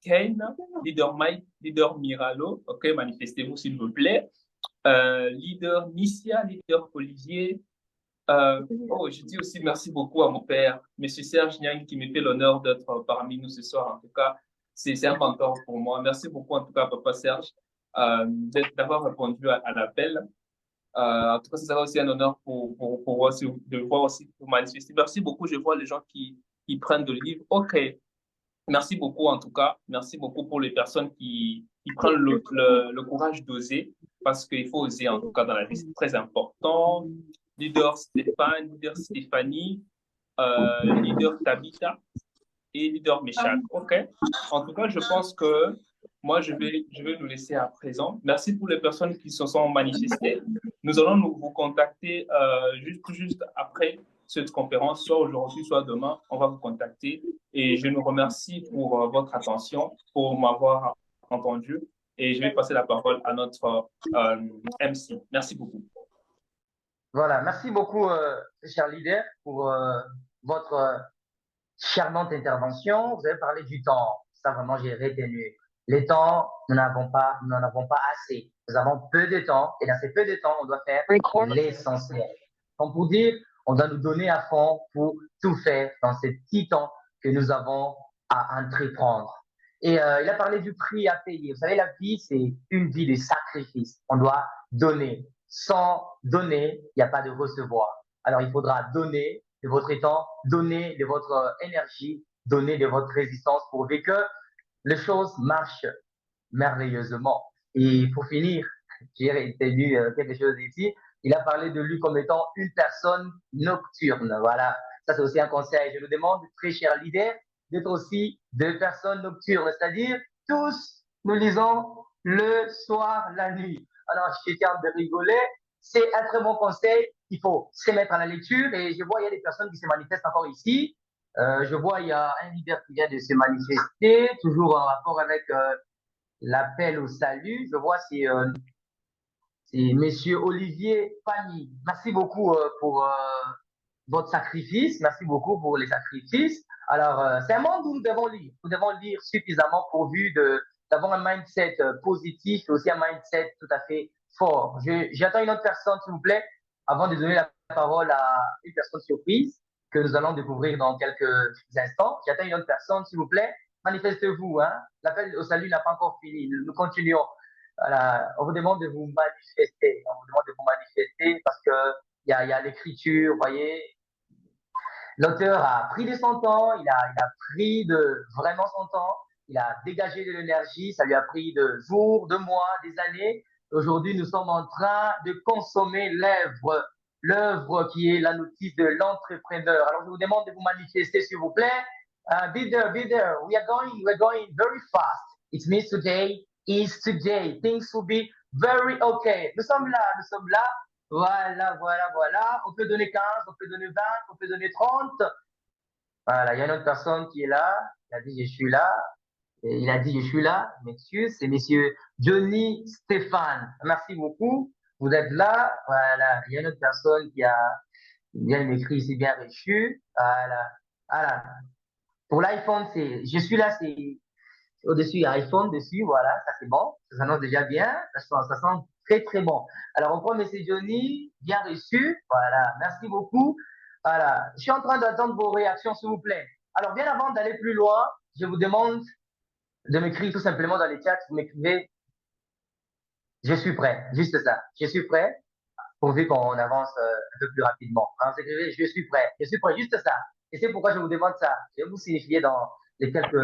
Kane, leader Mike, leader Miralo. OK, manifestez-vous s'il vous plaît. Leader Nissia, leader Olivier. Je dis aussi merci beaucoup à mon père, M. Serge Niang, qui me fait l'honneur d'être parmi nous ce soir. En tout cas, c'est un mentor pour moi. Merci beaucoup, en tout cas, Papa Serge, d'avoir répondu à l'appel. En tout cas, ça sera aussi un honneur pour aussi, de voir aussi vous manifester. Merci beaucoup. Je vois les gens qui prennent de livres. OK. Merci beaucoup, en tout cas. Merci beaucoup pour les personnes qui prennent le courage d'oser, parce qu'il faut oser, en tout cas, dans la vie. C'est très important. Leader Stéphane, leader Stéphanie, leader Tabitha et leader Méchac. OK. En tout cas, je pense que moi, je vais nous laisser à présent. Merci pour les personnes qui se sont manifestées. Nous allons vous contacter juste après cette conférence, soit aujourd'hui, soit demain. On va vous contacter. Et je nous remercie pour votre attention, pour m'avoir entendu. Et je vais passer la parole à notre MC. Merci beaucoup. Voilà, merci beaucoup, cher leader, pour votre charmante intervention. Vous avez parlé du temps. Ça, vraiment, j'ai retenu. Les temps, nous n'en avons pas assez. Nous avons peu de temps. Et dans ces peu de temps, on doit faire l'essentiel. Comme pour dire, on doit nous donner à fond pour tout faire dans ces petits temps que nous avons à entreprendre. Et il a parlé du prix à payer. Vous savez, la vie, c'est une vie de sacrifice. On doit donner. Sans donner, il n'y a pas de recevoir. Alors, il faudra donner de votre temps, donner de votre énergie, donner de votre résistance pour que les choses marchent merveilleusement. Et pour finir, j'ai retenu quelque chose ici. Il a parlé de lui comme étant une personne nocturne. Voilà, ça c'est aussi un conseil. Je nous demande, très cher leader, d'être aussi des personnes nocturnes, c'est-à-dire tous nous lisons le soir, la nuit. Alors, je tiens de rigoler. C'est un très bon conseil. Il faut se mettre à la lecture. Et je vois, il y a des personnes qui se manifestent encore ici. Je vois, il y a un leader qui vient de se manifester, toujours en rapport avec l'appel au salut. Je vois, c'est Monsieur Olivier Pagny. Merci beaucoup pour votre sacrifice. Merci beaucoup pour les sacrifices. Alors, c'est un monde où nous devons lire. Nous devons lire suffisamment pourvu d'avoir un mindset positif et aussi un mindset tout à fait fort. J'attends une autre personne, s'il vous plaît, avant de donner la parole à une personne surprise que nous allons découvrir dans quelques instants. J'attends une autre personne, s'il vous plaît. Manifestez-vous. Hein? L'appel au salut n'a pas encore fini. Nous continuons. Voilà, on vous demande de vous manifester. On vous demande de vous manifester parce que il y a l'écriture, vous voyez. L'auteur a pris de son temps, il a pris de vraiment son temps, il a dégagé de l'énergie, ça lui a pris de jours, de mois, des années. Aujourd'hui, nous sommes en train de consommer l'œuvre qui est la notice de l'entrepreneur. Alors, je vous demande de vous manifester, s'il vous plaît. Be there, be there. We're going very fast. It means today is today. Things will be very okay. Nous sommes là, nous sommes là. Voilà, voilà, voilà. On peut donner 15, on peut donner 20, on peut donner 30. Voilà, il y a une autre personne qui est là. Il a dit, je suis là. Et il a dit, je suis là. Messieurs, c'est monsieur Johnny Stéphane. Merci beaucoup. Vous êtes là. Voilà. Il y a une autre personne qui vient m'écrire ici, bien reçu. Voilà. Voilà. Pour l'iPhone, je suis là, c'est au-dessus, il y a iPhone dessus, voilà, ça c'est bon, ça s'annonce déjà bien, ça sent très très bon. Alors on prend Monsieur Johnny, bien reçu, voilà, merci beaucoup. Voilà, je suis en train d'attendre vos réactions, s'il vous plaît. Alors bien avant d'aller plus loin, je vous demande de m'écrire tout simplement dans les chats, vous m'écrivez, je suis prêt, juste ça, je suis prêt, pourvu qu'on avance un peu plus rapidement. Alors, vous écrivez, je suis prêt, juste ça. Et c'est pourquoi je vous demande ça. Je vais vous signifier dans les quelques 2-3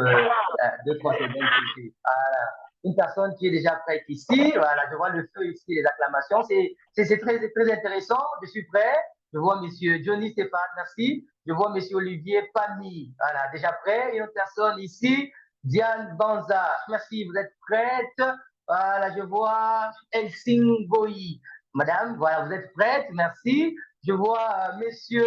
secondes qui suivent. Voilà. Une personne qui est déjà prête ici, voilà, je vois le feu ici, les acclamations, c'est très, très intéressant, je suis prêt. Je vois monsieur Johnny Stéphane, merci. Je vois monsieur Olivier Pami, voilà, déjà prêt. Une autre personne ici, Diane Banza, merci, vous êtes prête. Voilà, je vois Elsingoyi. Madame, voilà, vous êtes prête, merci. Je vois monsieur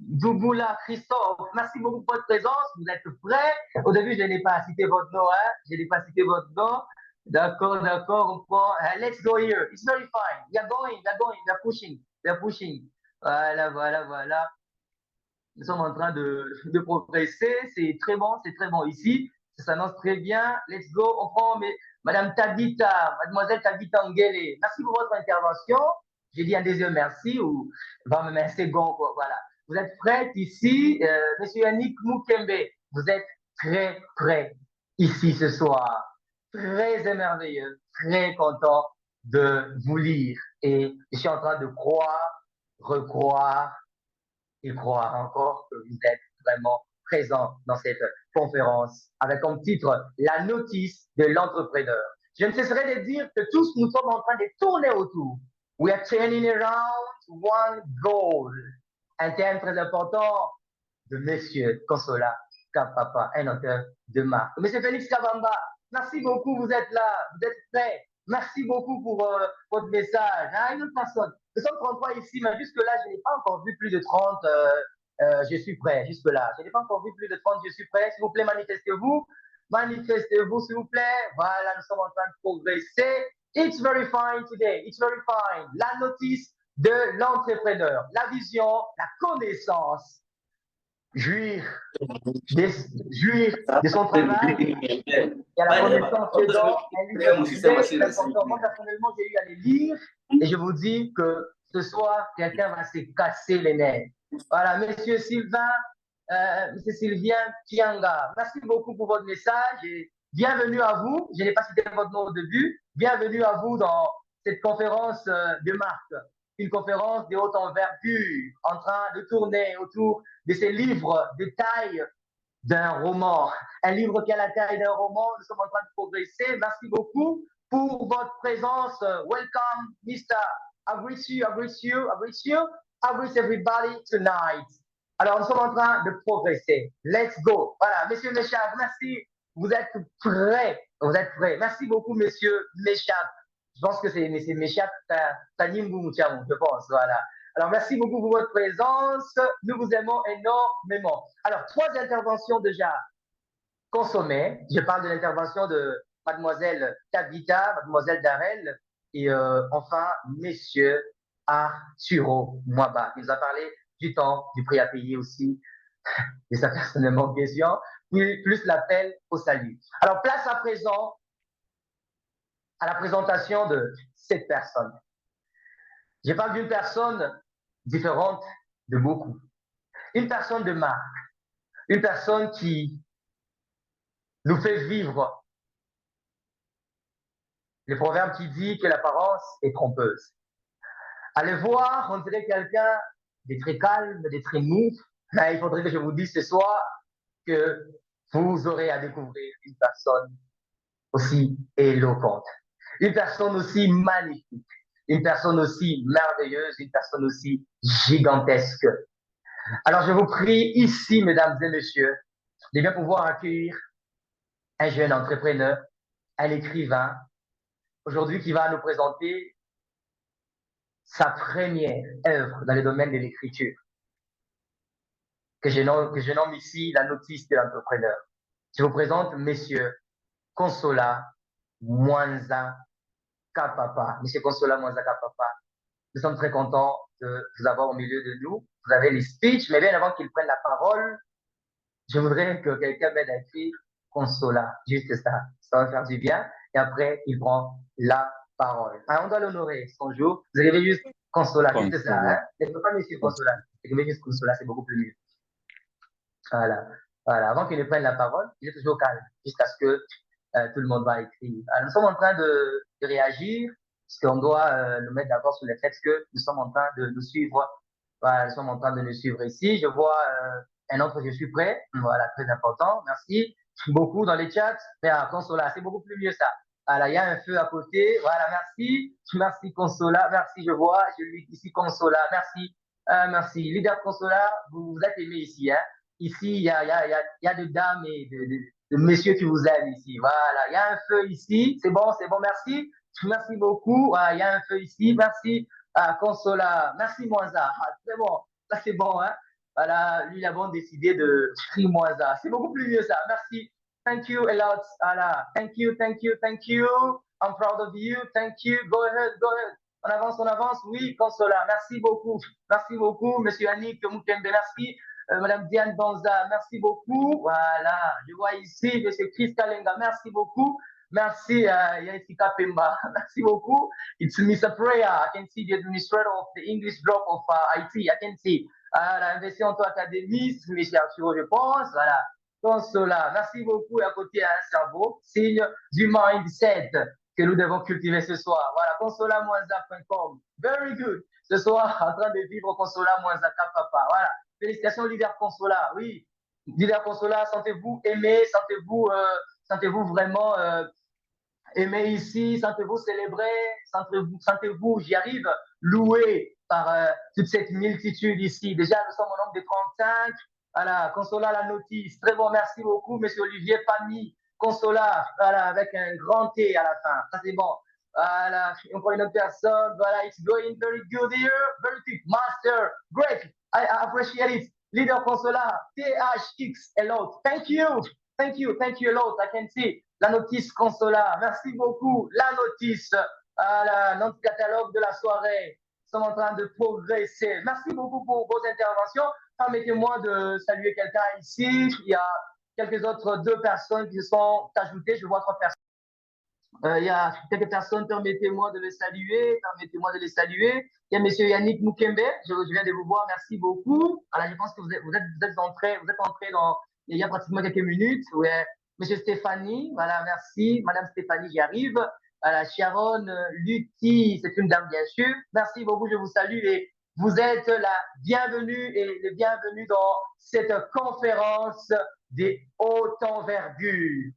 Douboula Christophe, merci beaucoup pour votre présence, vous êtes prêts. Au début, je n'ai pas cité votre nom, hein? Je n'ai pas cité votre nom. D'accord, d'accord, on prend. Let's go here. It's very fine. We are going, we are pushing, we are pushing. Voilà, voilà, voilà. Nous sommes en train de progresser. C'est très bon ici. Ça s'annonce très bien. Let's go. On prend Madame Tabitha, Mademoiselle Tabitha Ngele. Merci pour votre intervention. J'ai dit un deuxième merci ou va me mettre un second. Voilà. Vous êtes prête ici, Monsieur Yannick Moukembe. Vous êtes très prêt ici ce soir. Très émerveilleux, très content de vous lire. Et je suis en train de croire, recroire et croire encore que vous êtes vraiment présent dans cette conférence avec comme titre La notice de l'entrepreneur. Je ne cesserai de dire que tous nous sommes en train de tourner autour. We are turning around one goal. Un thème très important de Monsieur Consola Kapapa, un auteur de marque. Monsieur Félix Kabamba, merci beaucoup, vous êtes là, vous êtes prêts. Merci beaucoup pour votre message. Hein, une autre personne. Nous sommes 33 ici, mais jusque-là, je n'ai pas encore vu plus de 30. Je suis prêt, jusque-là. Je n'ai pas encore vu plus de 30, je suis prêt. S'il vous plaît, manifestez-vous. Manifestez-vous, s'il vous plaît. Voilà, nous sommes en train de progresser. It's very fine today. It's very fine. La notice de l'entrepreneur, la vision, la connaissance. Jouir de son travail. Il y a la connaissance dedans. Moi, personnellement, j'ai eu à les lire et je vous dis que ce soir, quelqu'un va se casser les nerfs. Voilà, Monsieur Sylvain, Monsieur Sylvien Tianga, merci beaucoup pour votre message et bienvenue à vous. Je n'ai pas cité votre nom au début. Bienvenue à vous dans cette conférence de marque. Une conférence de haute envergure en train de tourner autour de ces livres de taille d'un roman. Un livre qui a la taille d'un roman. Nous sommes en train de progresser. Merci beaucoup pour votre présence. Welcome, Mr. I greet you, I greet you, I greet you, I greet everybody tonight. Alors, nous sommes en train de progresser. Let's go. Voilà, Monsieur Méchac, merci. Vous êtes prêts. Vous êtes prêts. Merci beaucoup, Monsieur Méchac. Je pense que c'est Méchac Tanimbu Mouchamou, je pense. Voilà. Alors, merci beaucoup pour votre présence. Nous vous aimons énormément. Alors, 3 interventions déjà consommées. Je parle de l'intervention de Mademoiselle Tabitha, Mademoiselle Darel et enfin, Monsieur Arturo Mwaba. Il nous a parlé du temps, du prix à payer aussi, de sa personnellement question, plus l'appel au salut. Alors, place à présent à la présentation de cette personne. Je parle d'une personne différente de beaucoup. Une personne de marque. Une personne qui nous fait vivre Le proverbe qui dit que l'apparence est trompeuse. Allez voir, on dirait quelqu'un de très calme, de très mou. Mais il faudrait que je vous dise ce soir que vous aurez à découvrir une personne aussi éloquente, une personne aussi magnifique, une personne aussi merveilleuse, une personne aussi gigantesque. Alors je vous prie ici, mesdames et messieurs, de bien pouvoir accueillir un jeune entrepreneur, un écrivain, aujourd'hui qui va nous présenter sa première œuvre dans le domaine de l'écriture, que je nomme ici la notice de l'entrepreneur. Je vous présente Monsieur Consola Mwanza Kapapa. Monsieur Consola Mwanza Kapapa, nous sommes très contents de vous avoir au milieu de nous. Vous avez les speeches, mais bien avant qu'il prenne la parole, je voudrais que quelqu'un m'aide à écrire Consola, juste ça. Ça va faire du bien. Et après, il prend la parole. Alors, on doit l'honorer son jour. Vous écrivez juste Consola, juste ça. Hein? Ne pas Monsieur Consola. Écrivez juste Consola, c'est beaucoup plus mieux. Voilà. Voilà. Avant qu'il ne prenne la parole, il est toujours calme, jusqu'à ce que tout le monde va écrire. Alors, nous sommes en train de réagir, parce qu'on doit nous mettre d'accord sur le fait que nous sommes en train de nous suivre. Voilà, nous sommes en train de nous suivre ici. Je vois un autre, je suis prêt. Voilà, très important. Merci beaucoup dans les chats. Mais Consola, c'est beaucoup plus mieux ça. Voilà, il y a un feu à côté. Voilà, merci. Merci Consola. Merci, je vois. Je lis ici Consola. Merci. Merci. Leader Consola, vous êtes aimé ici. Hein? Ici, il y a des dames et de messieurs qui vous aiment ici. Voilà, il y a un feu ici. C'est bon, merci. Merci beaucoup. Il y a un feu ici. Merci. Consola. Merci, Mwanza. C'est bon. Ça, c'est bon. Hein? Voilà, lui, il a bon décidé de crier Mwanza. C'est beaucoup plus mieux, ça. Merci. Thank you a lot. Voilà. Thank you. I'm proud of you. Thank you. Go ahead. On avance. Oui, Consola. Merci beaucoup. Monsieur Annick Mukembe. Merci. Madame Diane Banza, merci beaucoup. Voilà, je vois ici Monsieur Chris Kalenga, merci beaucoup. Merci, Yaisika Pemba, merci beaucoup. It's Mr. Prayer. I can see the administrator of the English block of IT. I can see. L'investi en toi académie, Monsieur Arthur, je pense. Voilà. Consola, merci beaucoup. Et à côté, un cerveau, signe du mindset que nous devons cultiver ce soir. Voilà, consola-moinza.com. Very good. Ce soir, en train de vivre Consola-moinza Papa. Voilà. Félicitations, leader Consola. Oui, leader Consola, sentez-vous aimé, sentez-vous vraiment aimé ici, sentez-vous célébré, sentez-vous, j'y arrive, loué par toute cette multitude ici. Déjà, nous sommes au nombre de 35. Voilà, Consola, la notice. Très bon, merci beaucoup, monsieur Olivier Pamy. Consola, voilà, avec un grand T à la fin. Ça, c'est bon. Voilà, on prend une autre personne. Voilà, it's going very good here. Very quick. Master, great. I appreciate it. Leader Consola, THX a lot. Thank you a lot. I can see. La notice Consola, merci beaucoup. La notice, notre catalogue de la soirée. Nous sommes en train de progresser. Merci beaucoup pour vos interventions. Permettez-moi de saluer quelqu'un ici. Il y a quelques autres 2 personnes qui se sont ajoutées. Je vois 3 personnes. Il y a quelques personnes, permettez-moi de les saluer. Il y a monsieur Yannick Mukembe, je viens de vous voir, merci beaucoup. Alors, je pense que vous êtes entré dans, il y a pratiquement quelques minutes. Ouais. Monsieur Stéphanie, voilà, merci. Madame Stéphanie, j'y arrive. Voilà, Sharon Lutti, c'est une dame, bien sûr. Merci beaucoup, je vous salue et vous êtes la bienvenue et le bienvenu dans cette conférence des hautes envergures.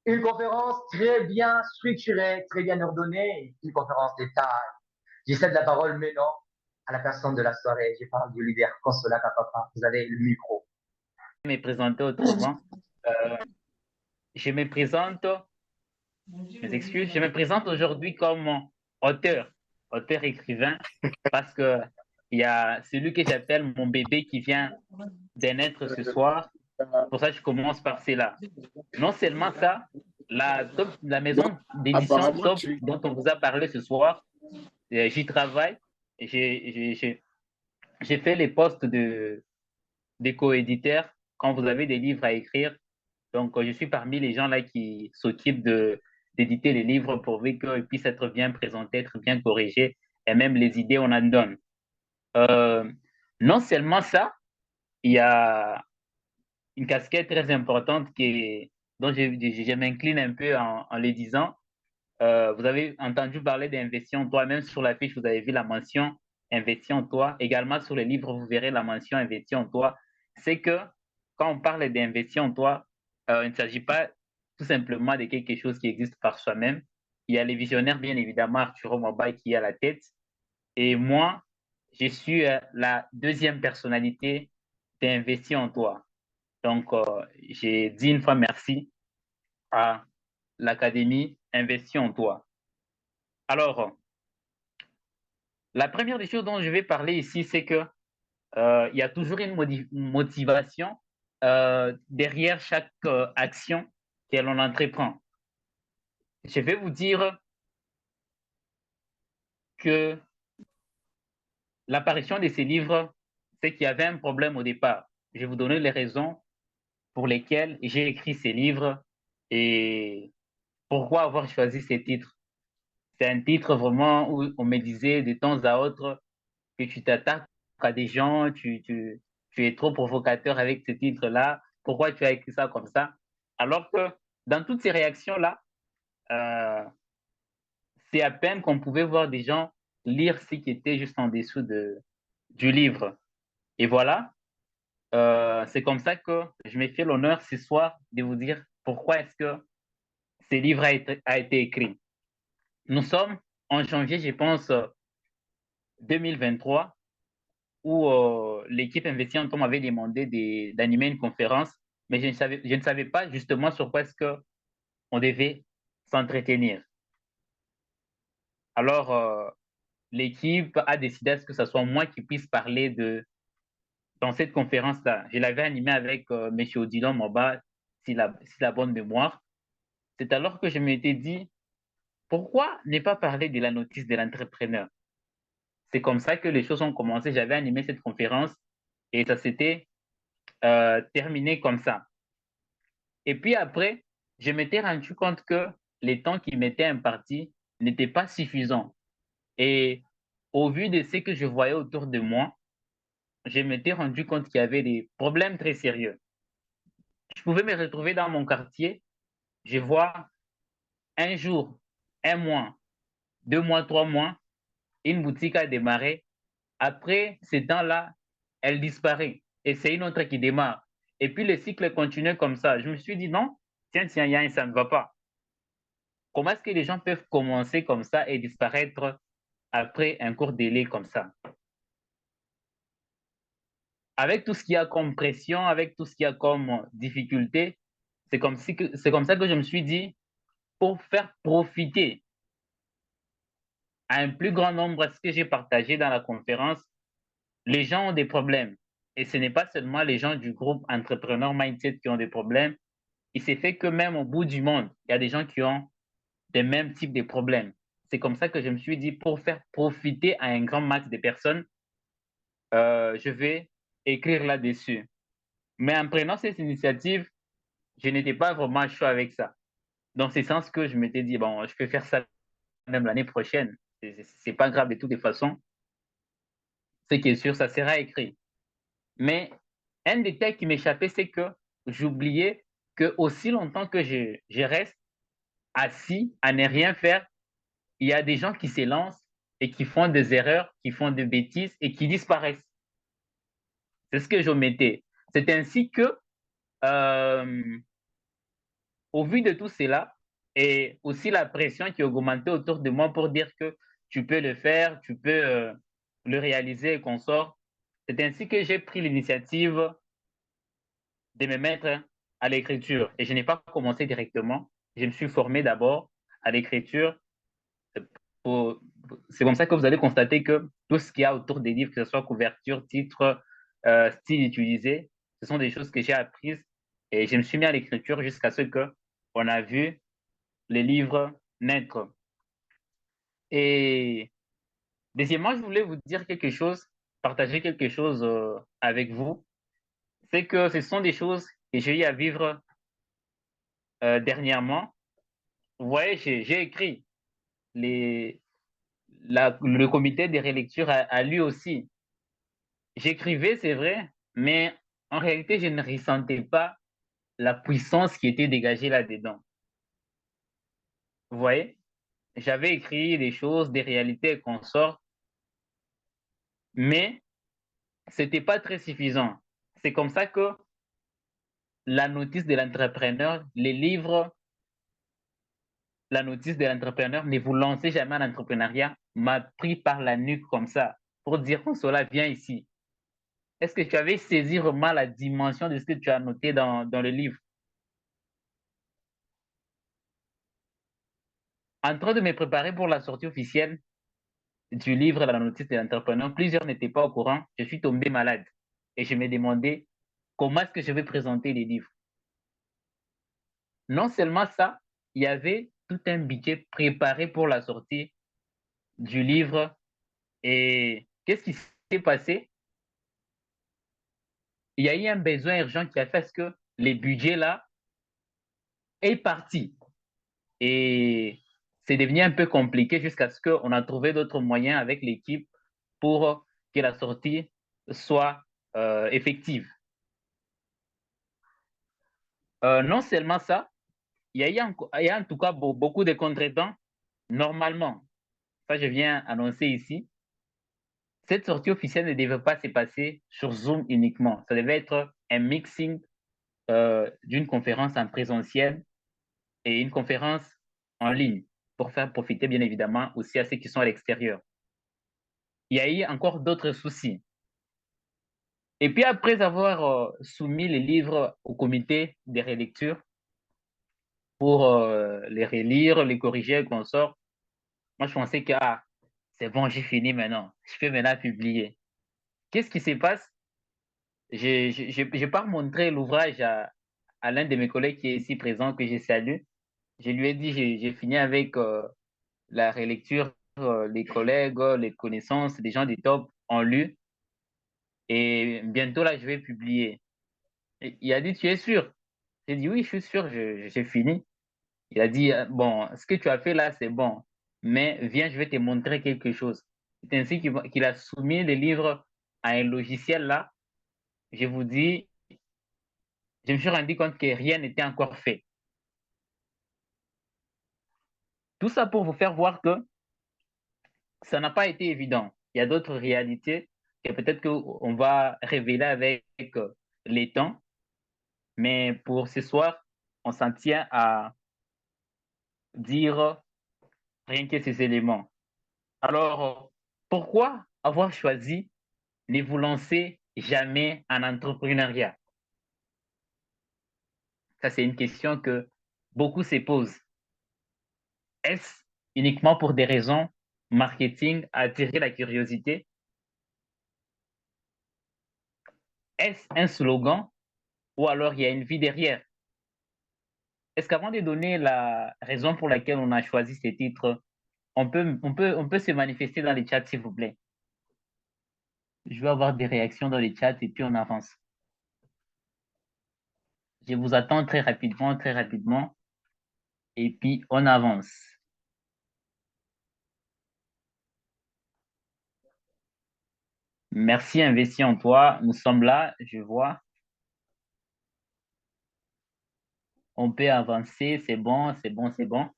Une conférence très bien structurée, très bien ordonnée, une conférence de taille. Je cède la parole maintenant à la personne de la soirée. Je parle du leader Consola Kapapa. Vous avez le micro. Je vais me présenter autrement. Je me présente aujourd'hui comme auteur-écrivain, parce que il y a celui que j'appelle mon bébé qui vient de naître ce soir. Pour ça, je commence par cela. Non seulement ça, la maison d'édition Top dont on vous a parlé ce soir, j'y travaille. J'ai fait les postes de co-éditeur quand vous avez des livres à écrire. Donc, je suis parmi les gens là qui s'occupent d'éditer les livres pour qu'ils puissent être bien présentés, être bien corrigés, et même les idées, on en donne. Non seulement ça, il y a une casquette très importante dont je m'incline un peu en le disant. Vous avez entendu parler d'investir en toi, même sur la fiche, vous avez vu la mention investir en toi. Également, sur les livres, vous verrez la mention investir en toi. C'est que quand on parle d'investir en toi, il ne s'agit pas tout simplement de quelque chose qui existe par soi-même. Il y a les visionnaires, bien évidemment, Arturo Mobay qui est à la tête. Et moi, je suis la deuxième personnalité d'investir en toi. Donc, j'ai dit une fois merci à l'Académie Investir en toi. Alors, la première des choses dont je vais parler ici, c'est que il y a toujours une motivation derrière chaque action que l'on entreprend. Je vais vous dire que l'apparition de ces livres, c'est qu'il y avait un problème au départ. Je vais vous donner les raisons pour lesquelles j'ai écrit ces livres et pourquoi avoir choisi ces titres. C'est un titre vraiment où on me disait de temps à autre que tu t'attaques à des gens, tu es trop provocateur avec ce titre-là, pourquoi tu as écrit ça comme ça? Alors que dans toutes ces réactions-là, euh, c'est à peine qu'on pouvait voir des gens lire ce qui était juste en dessous du livre. Et voilà, c'est comme ça que je me fais l'honneur ce soir de vous dire pourquoi est-ce que ce livre a été écrit. Nous sommes en janvier, je pense, 2023, où l'équipe Investir en Toi m'avait demandé d'animer une conférence, mais je ne savais pas justement sur quoi est-ce qu'on devait s'entretenir. Alors, l'équipe a décidé à ce que ce soit moi qui puisse parler dans cette conférence-là. Je l'avais animée avec M. Odilon Moba, si la bonne mémoire. C'est alors que je m'étais dit, pourquoi ne pas parler de la notice de l'entrepreneur? C'est comme ça que les choses ont commencé. J'avais animé cette conférence et ça s'était terminé comme ça. Et puis après, je m'étais rendu compte que les temps qui m'étaient impartis n'étaient pas suffisants. Et au vu de ce que je voyais autour de moi, je m'étais rendu compte qu'il y avait des problèmes très sérieux. Je pouvais me retrouver dans mon quartier, je vois un jour, un mois, 2 mois, 3 mois, une boutique a démarré. Après ce temps-là, elle disparaît et c'est une autre qui démarre. Et puis le cycle continue comme ça. Je me suis dit non, tiens, ça ne va pas. Comment est-ce que les gens peuvent commencer comme ça et disparaître après un court délai comme ça? Avec tout ce qu'il y a comme pression, avec tout ce qu'il y a comme difficulté, c'est comme ça que je me suis dit, pour faire profiter à un plus grand nombre ce que j'ai partagé dans la conférence, les gens ont des problèmes. Et ce n'est pas seulement les gens du groupe Entrepreneur Mindset qui ont des problèmes. Il s'est fait que même au bout du monde, il y a des gens qui ont des mêmes types de problèmes. C'est comme ça que je me suis dit, pour faire profiter à un grand max de personnes, je vais écrire là-dessus. Mais en prenant cette initiative, je n'étais pas vraiment chaud avec ça. Dans ce sens que je m'étais dit, bon, je peux faire ça même l'année prochaine. C'est pas grave de toutes les façons. Ce qui est sûr, ça sera écrit. Mais un détail qui m'échappait, c'est que j'oubliais que aussi longtemps que je reste assis à ne rien faire, il y a des gens qui s'élancent et qui font des erreurs, qui font des bêtises et qui disparaissent. C'est ce que j'omettais. C'est ainsi que, euh, au vu de tout cela, et aussi la pression qui augmentait autour de moi pour dire que tu peux le faire, tu peux le réaliser et qu'on sort, c'est ainsi que j'ai pris l'initiative de me mettre à l'écriture. Et je n'ai pas commencé directement. Je me suis formé d'abord à l'écriture. C'est comme ça que vous allez constater que tout ce qu'il y a autour des livres, que ce soit couverture, titre, style utilisé, ce sont des choses que j'ai apprises et je me suis mis à l'écriture jusqu'à ce que on a vu les livres naître. Et deuxièmement, je voulais vous dire quelque chose, partager quelque chose avec vous. C'est que ce sont des choses que j'ai eu à vivre dernièrement. Vous voyez, j'ai écrit. Les, le comité de rélecture a lu aussi. J'écrivais, c'est vrai, mais en réalité, je ne ressentais pas la puissance qui était dégagée là-dedans. Vous voyez? j'avais écrit des choses, des réalités qu'on sort, mais c'était pas très suffisant. C'est comme ça que la notice de l'entrepreneur, les livres, la notice de l'entrepreneur, ne vous lancez jamais en entrepreneuriat, m'a pris par la nuque comme ça pour dire, Consola, viens ici. Est-ce que tu avais saisi vraiment la dimension de ce que tu as noté dans le livre? En train de me préparer pour la sortie officielle du livre La notice de l'entrepreneur, plusieurs n'étaient pas au courant. Je suis tombé malade et je me demandais comment est-ce que je vais présenter les livres. Non seulement ça, il y avait tout un budget préparé pour la sortie du livre. Et qu'est-ce qui s'est passé? Il y a eu un besoin urgent qui a fait que les budgets là est parti. Et c'est devenu un peu compliqué jusqu'à ce qu'on a trouvé d'autres moyens avec l'équipe pour que la sortie soit effective. Non seulement ça, il y a en tout cas beaucoup de contretemps. Normalement, ça je viens annoncer ici, cette sortie officielle ne devait pas se passer sur Zoom uniquement. Ça devait être un mixing d'une conférence en présentiel et une conférence en ligne pour faire profiter bien évidemment aussi à ceux qui sont à l'extérieur. Il y a eu encore d'autres soucis. Et puis après avoir soumis les livres au comité de relecture pour les relire, les corriger, qu'on sort, moi je pensais que c'est bon, j'ai fini maintenant. Je peux maintenant publier. Qu'est-ce qui se passe? Je n'ai pas montré l'ouvrage à l'un de mes collègues qui est ici présent, que je salue. Je lui ai dit, j'ai fini avec la relecture, les collègues, les connaissances, les gens du top ont lu. Et bientôt, là, je vais publier. Et il a dit, tu es sûr? J'ai dit, oui, je suis sûr, j'ai fini. Il a dit, bon, ce que tu as fait là, c'est bon, mais viens, je vais te montrer quelque chose. C'est ainsi qu'il a soumis les livres à un logiciel là. Je vous dis, je me suis rendu compte que rien n'était encore fait. Tout ça pour vous faire voir que ça n'a pas été évident. Il y a d'autres réalités que peut-être qu'on va révéler avec les temps, mais pour ce soir, on s'en tient à dire rien que ces éléments. Alors, pourquoi avoir choisi ne vous lancer jamais en entrepreneuriat? Ça, c'est une question que beaucoup se posent. Est-ce uniquement pour des raisons marketing, attirer la curiosité? Est-ce un slogan ou alors il y a une vie derrière? Est-ce qu'avant de donner la raison pour laquelle on a choisi ces titres, on peut se manifester dans les chats, s'il vous plaît? Je vais avoir des réactions dans les chats et puis on avance. Je vous attends très rapidement, et puis on avance. Merci, investi en toi. Nous sommes là, je vois. On peut avancer, c'est bon, c'est bon, c'est bon.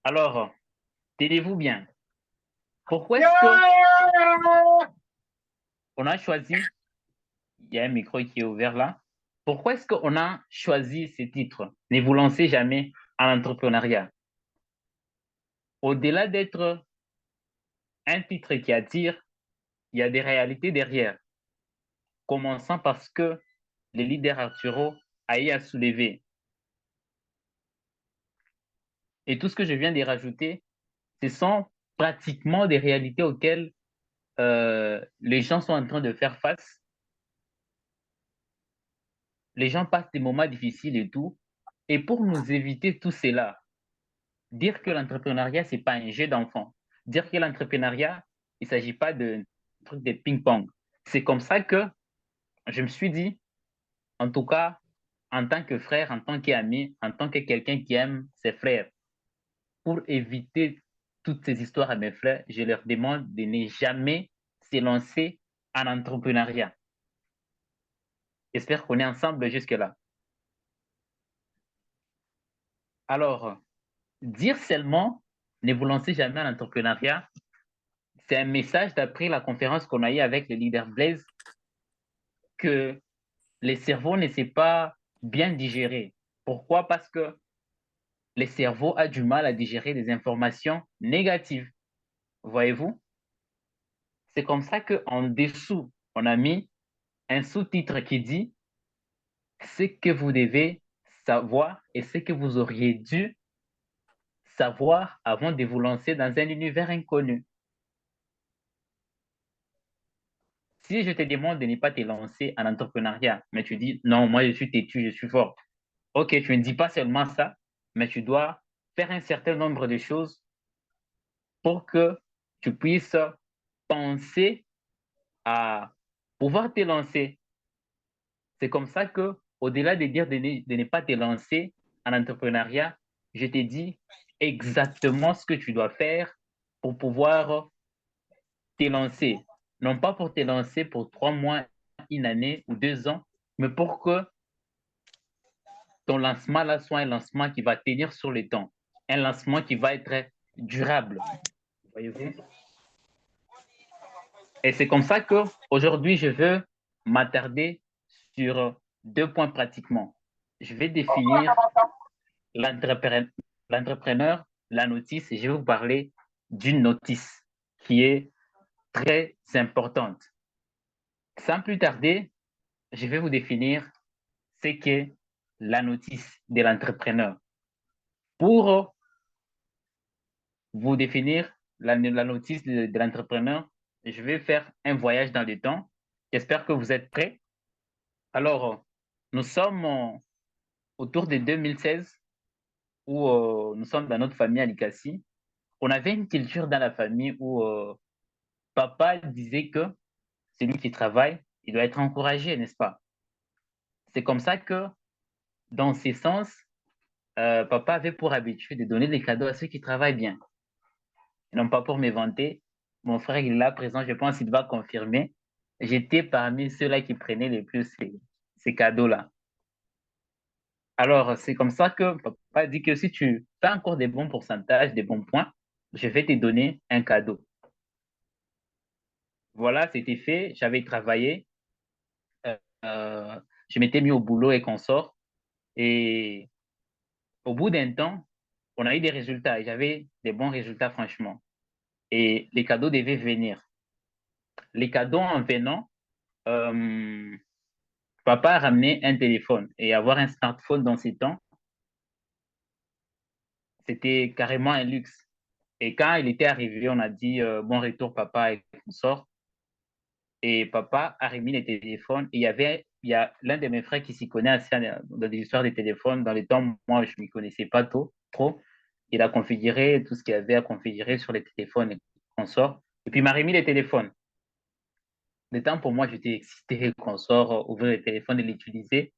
Alors, tenez-vous bien. Pourquoi est-ce que on a choisi, il y a un micro qui est ouvert là, pourquoi est-ce qu'on a choisi ce titre? Ne vous lancez jamais en entrepreneuriat. Au-delà d'être un titre qui attire, il y a des réalités derrière. Commençant parce que le leader Arturo a eu à soulever. Et tout ce que je viens de rajouter, ce sont pratiquement des réalités auxquelles les gens sont en train de faire face. Les gens passent des moments difficiles et tout. Et pour nous éviter tout cela, dire que l'entrepreneuriat, ce n'est pas un jeu d'enfant. Dire que l'entrepreneuriat, il ne s'agit pas de truc de ping-pong. C'est comme ça que je me suis dit, en tout cas, en tant que frère, en tant qu'ami, en tant que quelqu'un qui aime ses frères, pour éviter toutes ces histoires à mes frères, je leur demande de ne jamais se lancer en entrepreneuriat. J'espère qu'on est ensemble jusque-là. Alors, dire seulement ne vous lancez jamais en entrepreneuriat. C'est un message d'après la conférence qu'on a eue avec le leader Blaise que les cerveaux ne s'est pas bien digéré. Pourquoi? Parce que le cerveau a du mal à digérer des informations négatives. Voyez-vous? C'est comme ça qu'en dessous, on a mis un sous-titre qui dit ce que vous devez savoir et ce que vous auriez dû savoir avant de vous lancer dans un univers inconnu. Si je te demande de ne pas te lancer en entrepreneuriat, mais tu dis non, moi je suis têtu, je suis fort. Ok, tu ne dis pas seulement ça, mais tu dois faire un certain nombre de choses pour que tu puisses penser à pouvoir te lancer. C'est comme ça que, au-delà de dire de ne pas te lancer en entrepreneuriat, je te dis exactement ce que tu dois faire pour pouvoir te lancer. Non pas pour te lancer pour 3 mois, une année ou 2 ans, mais pour que ton lancement là soit un lancement qui va tenir sur le temps, un lancement qui va être durable. Voyez-vous? Et c'est comme ça que aujourd'hui je veux m'attarder sur 2 points pratiquement. Je vais définir l'entrepreneur, la notice, et je vais vous parler d'une notice qui est très importante. Sans plus tarder, je vais vous définir ce qu'est la notice de l'entrepreneur. Pour vous définir la notice de l'entrepreneur, je vais faire un voyage dans le temps. J'espère que vous êtes prêts. Alors, nous sommes autour de 2016 où nous sommes dans notre famille à Likasi. On avait une culture dans la famille où papa disait que celui qui travaille, il doit être encouragé, n'est-ce pas? C'est comme ça que, dans ces sens, papa avait pour habitude de donner des cadeaux à ceux qui travaillent bien. Et non pas pour me vanter. Mon frère, il est là présent, je pense qu'il va confirmer. J'étais parmi ceux-là qui prenaient les plus ces cadeaux-là. Alors, c'est comme ça que papa dit que si tu fais encore des bons pourcentages, des bons points, je vais te donner un cadeau. Voilà, c'était fait. J'avais travaillé. Euh, je m'étais mis au boulot et qu'on sort. Et au bout d'un temps, on a eu des résultats. Et j'avais des bons résultats, franchement. Et les cadeaux devaient venir. Les cadeaux en venant, euh, papa a ramené un téléphone. Et avoir un smartphone dans ces temps, c'était carrément un luxe. Et quand il était arrivé, on a dit bon retour, papa, et on sort. Et papa a remis les téléphones. Et il y a l'un de mes frères qui s'y connaît assez dans des histoires de téléphones. Dans les temps, moi, je ne m'y connaissais pas trop. Il a configuré tout ce qu'il y avait à configurer sur les téléphones et qu'on sort. Et puis, il m'a remis les téléphones. Le temps pour moi, j'étais excité qu'on sort, ouvrir le téléphone et l'utiliser.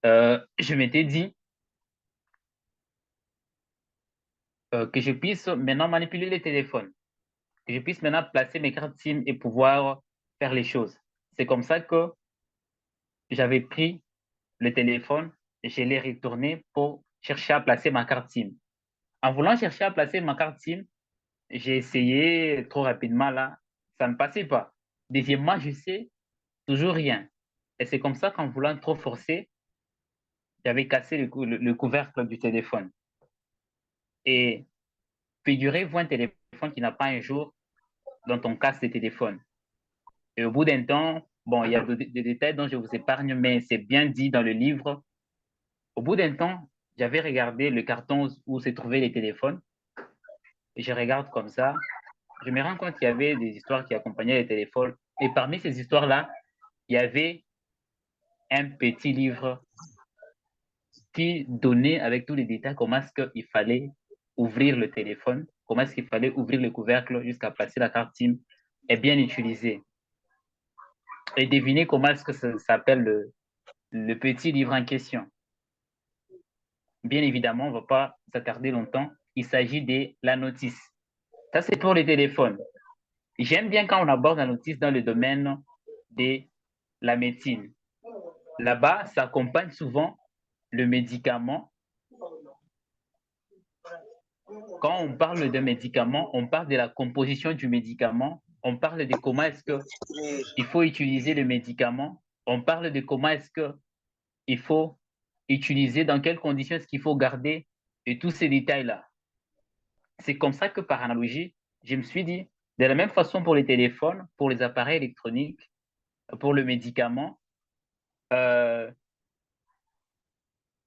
Je m'étais dit que je puisse maintenant manipuler les téléphones, que je puisse maintenant placer mes cartes SIM et pouvoir faire les choses. C'est comme ça que j'avais pris le téléphone et je l'ai retourné pour chercher à placer ma carte SIM. En voulant chercher à placer ma carte SIM, j'ai essayé trop rapidement là, ça ne passait pas. Deuxièmement, je sais toujours rien. Et c'est comme ça qu'en voulant trop forcer, j'avais cassé le couvercle du téléphone. Et figurez-vous un téléphone qui n'a pas un jour dont on casse le téléphone. Et au bout d'un temps, bon, il y a des détails dont je vous épargne, mais c'est bien dit dans le livre. Au bout d'un temps, j'avais regardé le carton où se trouvaient les téléphones. Et je regarde comme ça. Je me rends compte qu'il y avait des histoires qui accompagnaient les téléphones. Et parmi ces histoires-là, il y avait un petit livre qui donnait avec tous les détails comment est-ce qu'il fallait ouvrir le téléphone, comment est-ce qu'il fallait ouvrir le couvercle jusqu'à placer la carte SIM et bien utiliser. Et devinez comment est-ce que ça s'appelle le petit livre en question. Bien évidemment, on ne va pas s'attarder longtemps. Il s'agit de la notice. Ça, c'est pour les téléphones. J'aime bien quand on aborde la notice dans le domaine de la médecine. Là-bas, ça accompagne souvent le médicament Quand on parle de médicaments, on parle de la composition du médicament, on parle de comment est-ce qu'il faut utiliser le médicament, on parle de comment est-ce qu'il faut utiliser, dans quelles conditions est-ce qu'il faut garder, et tous ces détails-là. C'est comme ça que par analogie, je me suis dit, de la même façon pour les téléphones, pour les appareils électroniques, pour le médicament, un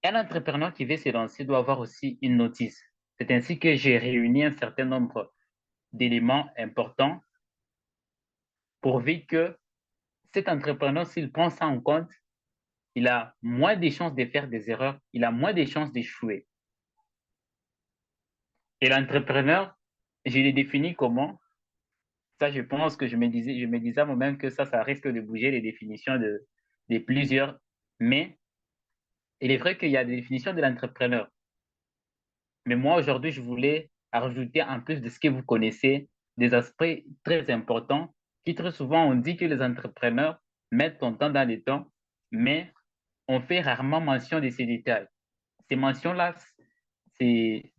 entrepreneur qui veut se lancer doit avoir aussi une notice. C'est ainsi que j'ai réuni un certain nombre d'éléments importants pourvu que cet entrepreneur, s'il prend ça en compte, il a moins de chances de faire des erreurs, il a moins de chances d'échouer. Et l'entrepreneur, je l'ai défini comment? Ça, je pense que je me disais à moi-même que ça risque de bouger les définitions de plusieurs. Mais il est vrai qu'il y a des définitions de l'entrepreneur. Mais moi, aujourd'hui, je voulais rajouter en plus de ce que vous connaissez, des aspects très importants qui très souvent, on dit que les entrepreneurs mettent son temps dans les temps, mais on fait rarement mention de ces détails. Ces mentions-là, c'est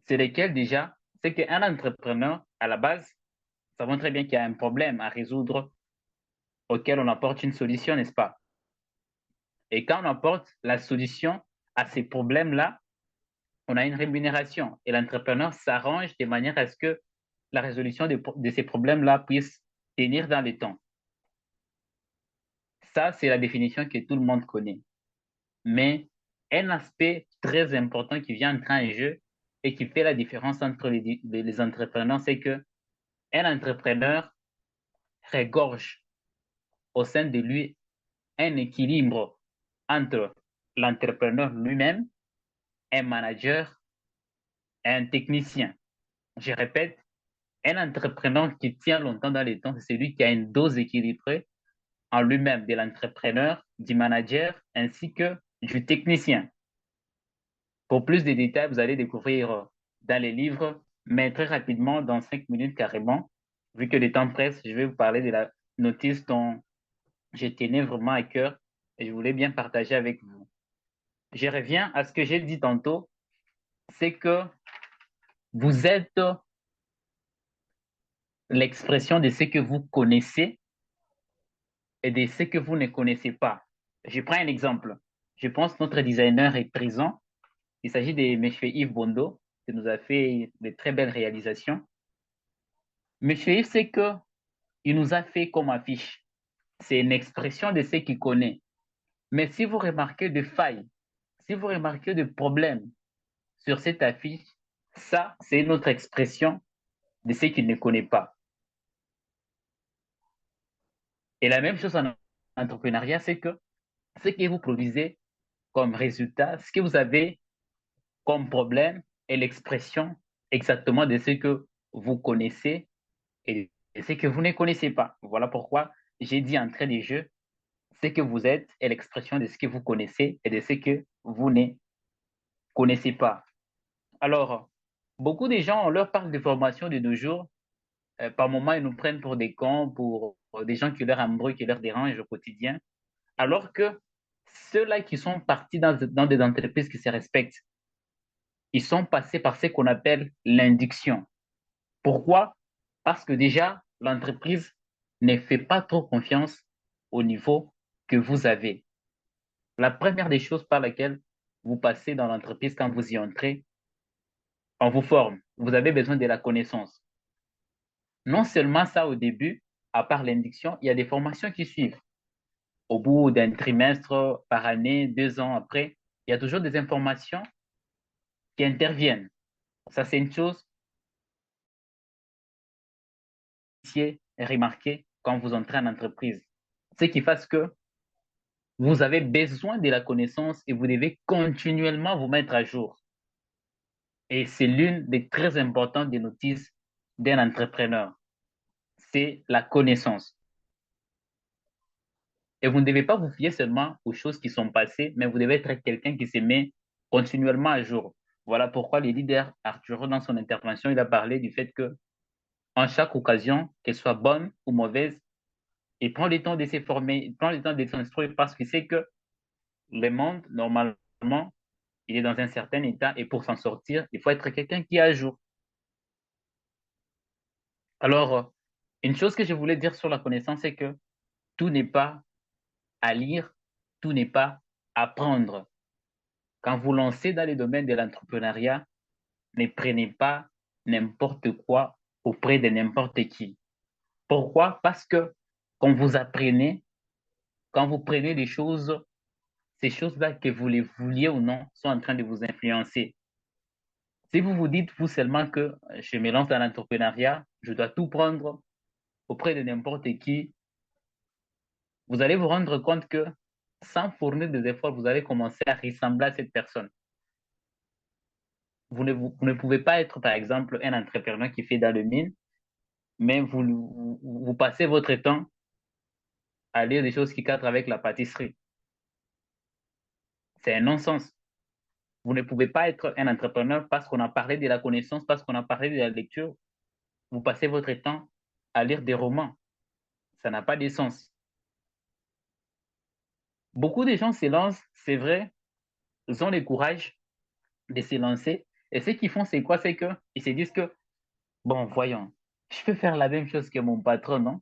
lesquelles déjà? C'est qu'un entrepreneur, à la base, savons très bien qu'il y a un problème à résoudre auquel on apporte une solution, n'est-ce pas? Et quand on apporte la solution à ces problèmes-là, on a une rémunération. Et l'entrepreneur s'arrange de manière à ce que la résolution de ces problèmes-là puisse tenir dans le temps. Ça, c'est la définition que tout le monde connaît. Mais un aspect très important qui vient entrer en jeu et qui fait la différence entre les entrepreneurs, c'est que un entrepreneur regorge au sein de lui un équilibre entre l'entrepreneur lui-même, un manager et un technicien. Je répète, un entrepreneur qui tient longtemps dans les temps, c'est celui qui a une dose équilibrée en lui-même de l'entrepreneur, du manager ainsi que du technicien. Pour plus de détails, vous allez découvrir dans les livres, mais très rapidement, dans 5 minutes carrément, vu que le temps presse, je vais vous parler de la notice dont je tenais vraiment à cœur et je voulais bien partager avec vous. Je reviens à ce que j'ai dit tantôt, c'est que vous êtes l'expression de ce que vous connaissez et de ce que vous ne connaissez pas. Je prends un exemple. Je pense que notre designer est présent. Il s'agit de M. Yves Bondo, qui nous a fait de très belles réalisations. M. Yves, c'est qu'il nous a fait comme affiche. C'est une expression de ce qu'il connaît. Mais si vous remarquez des failles, si vous remarquez des problèmes sur cette affiche, ça, c'est une autre expression de ce qu'il ne connaît pas. Et la même chose en entrepreneuriat, c'est que ce que vous produisez comme résultat, ce que vous avez comme problème est l'expression exactement de ce que vous connaissez et de ce que vous ne connaissez pas. Voilà pourquoi j'ai dit entrée de jeu, ce que vous êtes est l'expression de ce que vous connaissez et de ce que vous ne connaissez pas. Alors, beaucoup de gens, on leur parle de formation de nos jours. Par moments, ils nous prennent pour des cons, pour des gens qui leur embrouillent, qui leur dérangent au quotidien. Alors que ceux-là qui sont partis dans des entreprises qui se respectent, ils sont passés par ce qu'on appelle l'induction. Pourquoi? Parce que déjà, l'entreprise ne fait pas trop confiance au niveau que vous avez. La première des choses par laquelle vous passez dans l'entreprise quand vous y entrez, on vous forme. Vous avez besoin de la connaissance. Non seulement ça au début, à part l'induction, il y a des formations qui suivent. Au bout d'un trimestre, par année, 2 ans après, il y a toujours des informations qui interviennent. Ça, c'est une chose remarquer quand vous entrez en entreprise. Ce qui fait que vous avez besoin de la connaissance et vous devez continuellement vous mettre à jour. Et c'est l'une des très importantes des notices d'un entrepreneur. C'est la connaissance. Et vous ne devez pas vous fier seulement aux choses qui sont passées, mais vous devez être quelqu'un qui se met continuellement à jour. Voilà pourquoi le leader Arturo, dans son intervention, il a parlé du fait que en chaque occasion, qu'elle soit bonne ou mauvaise, il prend le temps de se former, il prend le temps de s'instruire parce qu'il sait que le monde, normalement, il est dans un certain état et pour s'en sortir, il faut être quelqu'un qui est à jour. Alors, une chose que je voulais dire sur la connaissance, c'est que tout n'est pas à lire, tout n'est pas à apprendre. Quand vous lancez dans les domaines de l'entrepreneuriat, ne prenez pas n'importe quoi auprès de n'importe qui. Pourquoi? Parce que quand vous apprenez, quand vous prenez des choses, ces choses-là, que vous les vouliez ou non, sont en train de vous influencer. Si vous vous dites, vous seulement, que je me lance dans l'entrepreneuriat, je dois tout prendre auprès de n'importe qui, vous allez vous rendre compte que sans fournir des efforts, vous allez commencer à ressembler à cette personne. Vous ne pouvez pas être, par exemple, un entrepreneur qui fait dans le mine, mais vous passez votre temps à lire des choses qui cadrent avec la pâtisserie. C'est un non-sens. Vous ne pouvez pas être un entrepreneur parce qu'on a parlé de la connaissance, parce qu'on a parlé de la lecture. Vous passez votre temps à lire des romans. Ça n'a pas de sens. Beaucoup de gens se lancent, c'est vrai, ils ont le courage de se lancer. Et ce qu'ils font, c'est quoi? C'est qu'ils se disent que, bon, voyons, je peux faire la même chose que mon patron, non?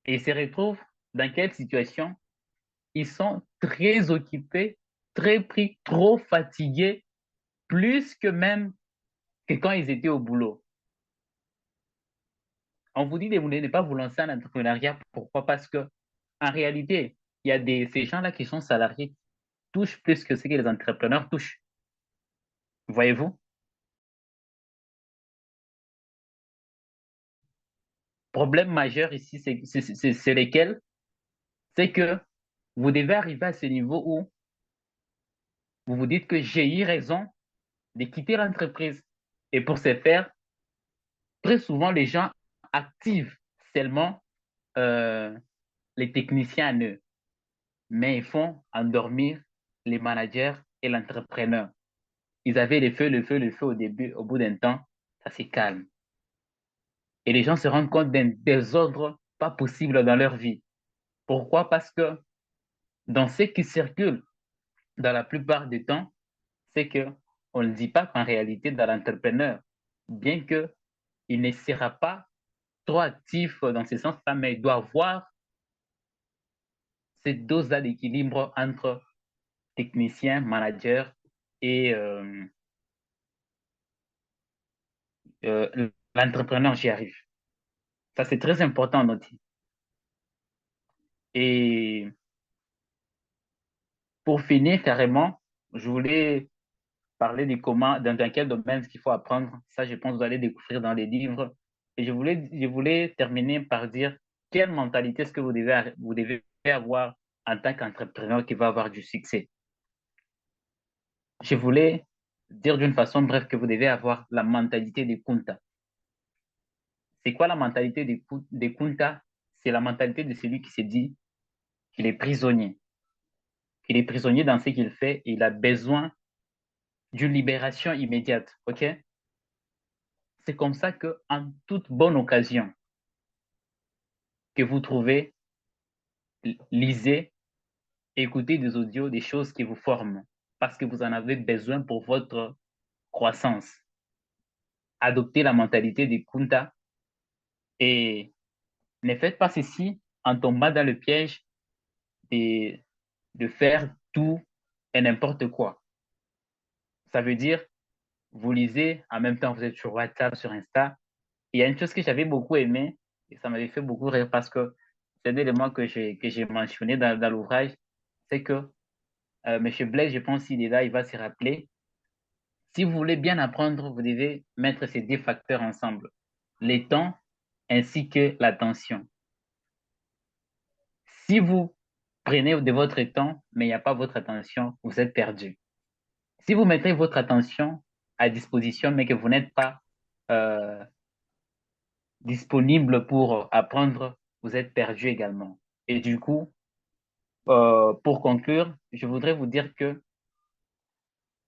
Et ils se retrouvent dans quelle situation? Ils sont très occupés, très pris, trop fatigués, plus que même que quand ils étaient au boulot. On vous dit de ne pas vous lancer en entrepreneuriat. Pourquoi? Parce que en réalité, il y a ces gens-là qui sont salariés qui touchent plus que ce que les entrepreneurs touchent. Voyez-vous? Problème majeur ici, c'est lesquels? C'est que vous devez arriver à ce niveau où vous vous dites que j'ai eu raison de quitter l'entreprise. Et pour ce faire, très souvent, les gens activent seulement euh, les techniciens en eux, mais ils font endormir les managers et l'entrepreneur. Ils avaient le feu au début, au bout d'un temps, ça se calme. Et les gens se rendent compte d'un désordre pas possible dans leur vie. Pourquoi? Parce que dans ce qui circule dans la plupart du temps, c'est que on ne dit pas qu'en réalité, dans l'entrepreneur, bien que il ne sera pas trop actif dans ce sens-là, mais il doit avoir cette dose-là d'équilibre entre technicien, manager et l'entrepreneur, j'y arrive. Ça, c'est très important à noter. Et pour finir, carrément, je voulais parler de comment, dans quel domaine il faut apprendre. Ça, je pense que vous allez découvrir dans les livres. Et je voulais terminer par dire quelle mentalité est-ce que vous devez avoir en tant qu'entrepreneur qui va avoir du succès. Je voulais dire d'une façon brève que vous devez avoir la mentalité des Kunta. C'est quoi la mentalité des Kunta? C'est la mentalité de celui qui se dit qu'il est prisonnier. Qu'il est prisonnier dans ce qu'il fait et il a besoin d'une libération immédiate. OK? C'est comme ça que, en toute bonne occasion que vous trouvez, lisez, écoutez des audios, des choses qui vous forment, parce que vous en avez besoin pour votre croissance. Adoptez la mentalité des Kunta et ne faites pas ceci en tombant dans le piège de, de faire tout et n'importe quoi. Ça veut dire, vous lisez, en même temps vous êtes sur WhatsApp, sur Insta. Il y a une chose que j'avais beaucoup aimé et ça m'avait fait beaucoup rire parce que c'est un élément que j'ai mentionné dans l'ouvrage, c'est que M. Blaise, je pense qu'il est là, il va se rappeler. Si vous voulez bien apprendre, vous devez mettre ces deux facteurs ensemble, les temps ainsi que l'attention. Si vous prenez de votre temps, mais il n'y a pas votre attention, vous êtes perdu. Si vous mettez votre attention à disposition, mais que vous n'êtes pas euh, disponible pour apprendre, vous êtes perdu également. Et du coup, pour conclure, je voudrais vous dire que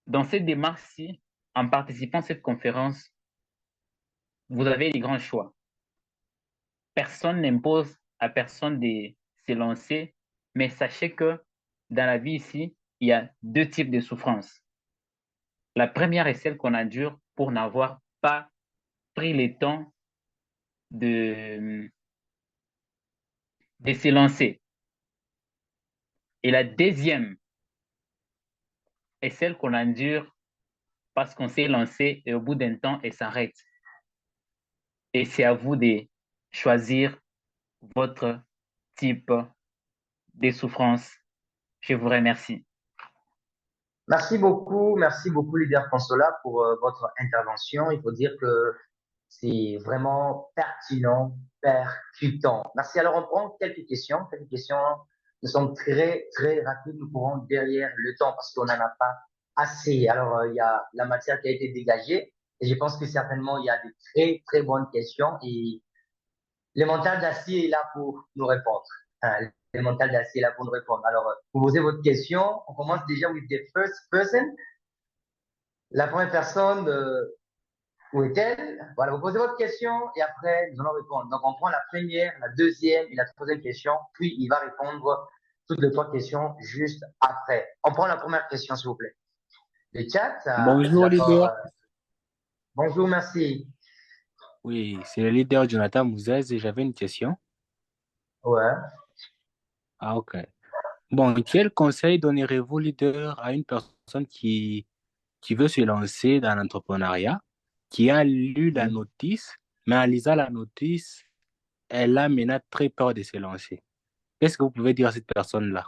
dans cette démarche-ci, en participant à cette conférence, vous avez des grands choix. Personne n'impose à personne de se lancer, mais sachez que dans la vie ici, il y a deux types de souffrances. La première est celle qu'on endure pour n'avoir pas pris le temps de se lancer. Et la deuxième est celle qu'on endure parce qu'on s'est lancé et au bout d'un temps, elle s'arrête. Et c'est à vous de choisir votre type de souffrance. Je vous remercie. Merci beaucoup, leader Consola, pour votre intervention. Il faut dire que c'est vraiment pertinent, percutant. Merci. Alors, on prend quelques questions. Quelques questions ne sont très, très rapides. Nous courons derrière le temps parce qu'on n'en a pas assez. Alors, il y a la matière qui a été dégagée et je pense que certainement, il y a de très, très bonnes questions et le mental d'acier est là pour nous répondre. Hein, le mental d'acier est là pour nous répondre. Alors, vous posez votre question. On commence déjà with the first person. La première personne, où est-elle? Voilà, vous posez votre question et après, nous allons répondre. Donc, on prend la première, la deuxième et la troisième question, puis il va répondre toutes les trois questions juste après. On prend la première question, s'il vous plaît. Le chat, je suis Bonjour, d'accord. leader. Bonjour, merci. Oui, c'est le leader Jonathan Mouzès et j'avais une question. Ouais. Ah, ok. Bon, quel conseil donnerez-vous, leader, à une personne qui veut se lancer dans l'entrepreneuriat, qui a lu la notice, mais en lisant la notice, elle a maintenant très peur de se lancer? Qu'est-ce que vous pouvez dire à cette personne-là?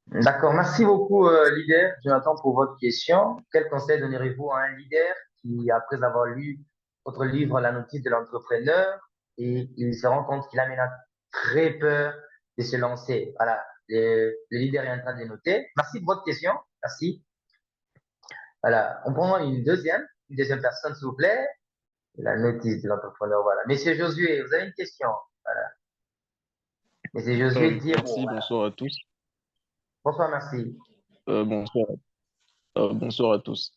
D'accord. Merci beaucoup, leader Jonathan, pour votre question. Quel conseil donnerez-vous à un leader qui, après avoir lu votre livre, La notice de l'entrepreneur, et il se rend compte qu'il a maintenant très peur de se lancer? Voilà. Le leader est en train de noter. Merci pour votre question. Merci. Voilà. On prend une deuxième personne, s'il vous plaît. La notice de l'entrepreneur. Voilà. Monsieur Josué, vous avez une question? Voilà. Monsieur Josué, dire Merci, voilà. bonsoir à tous. Bonsoir, merci. Bonsoir, bonsoir à tous.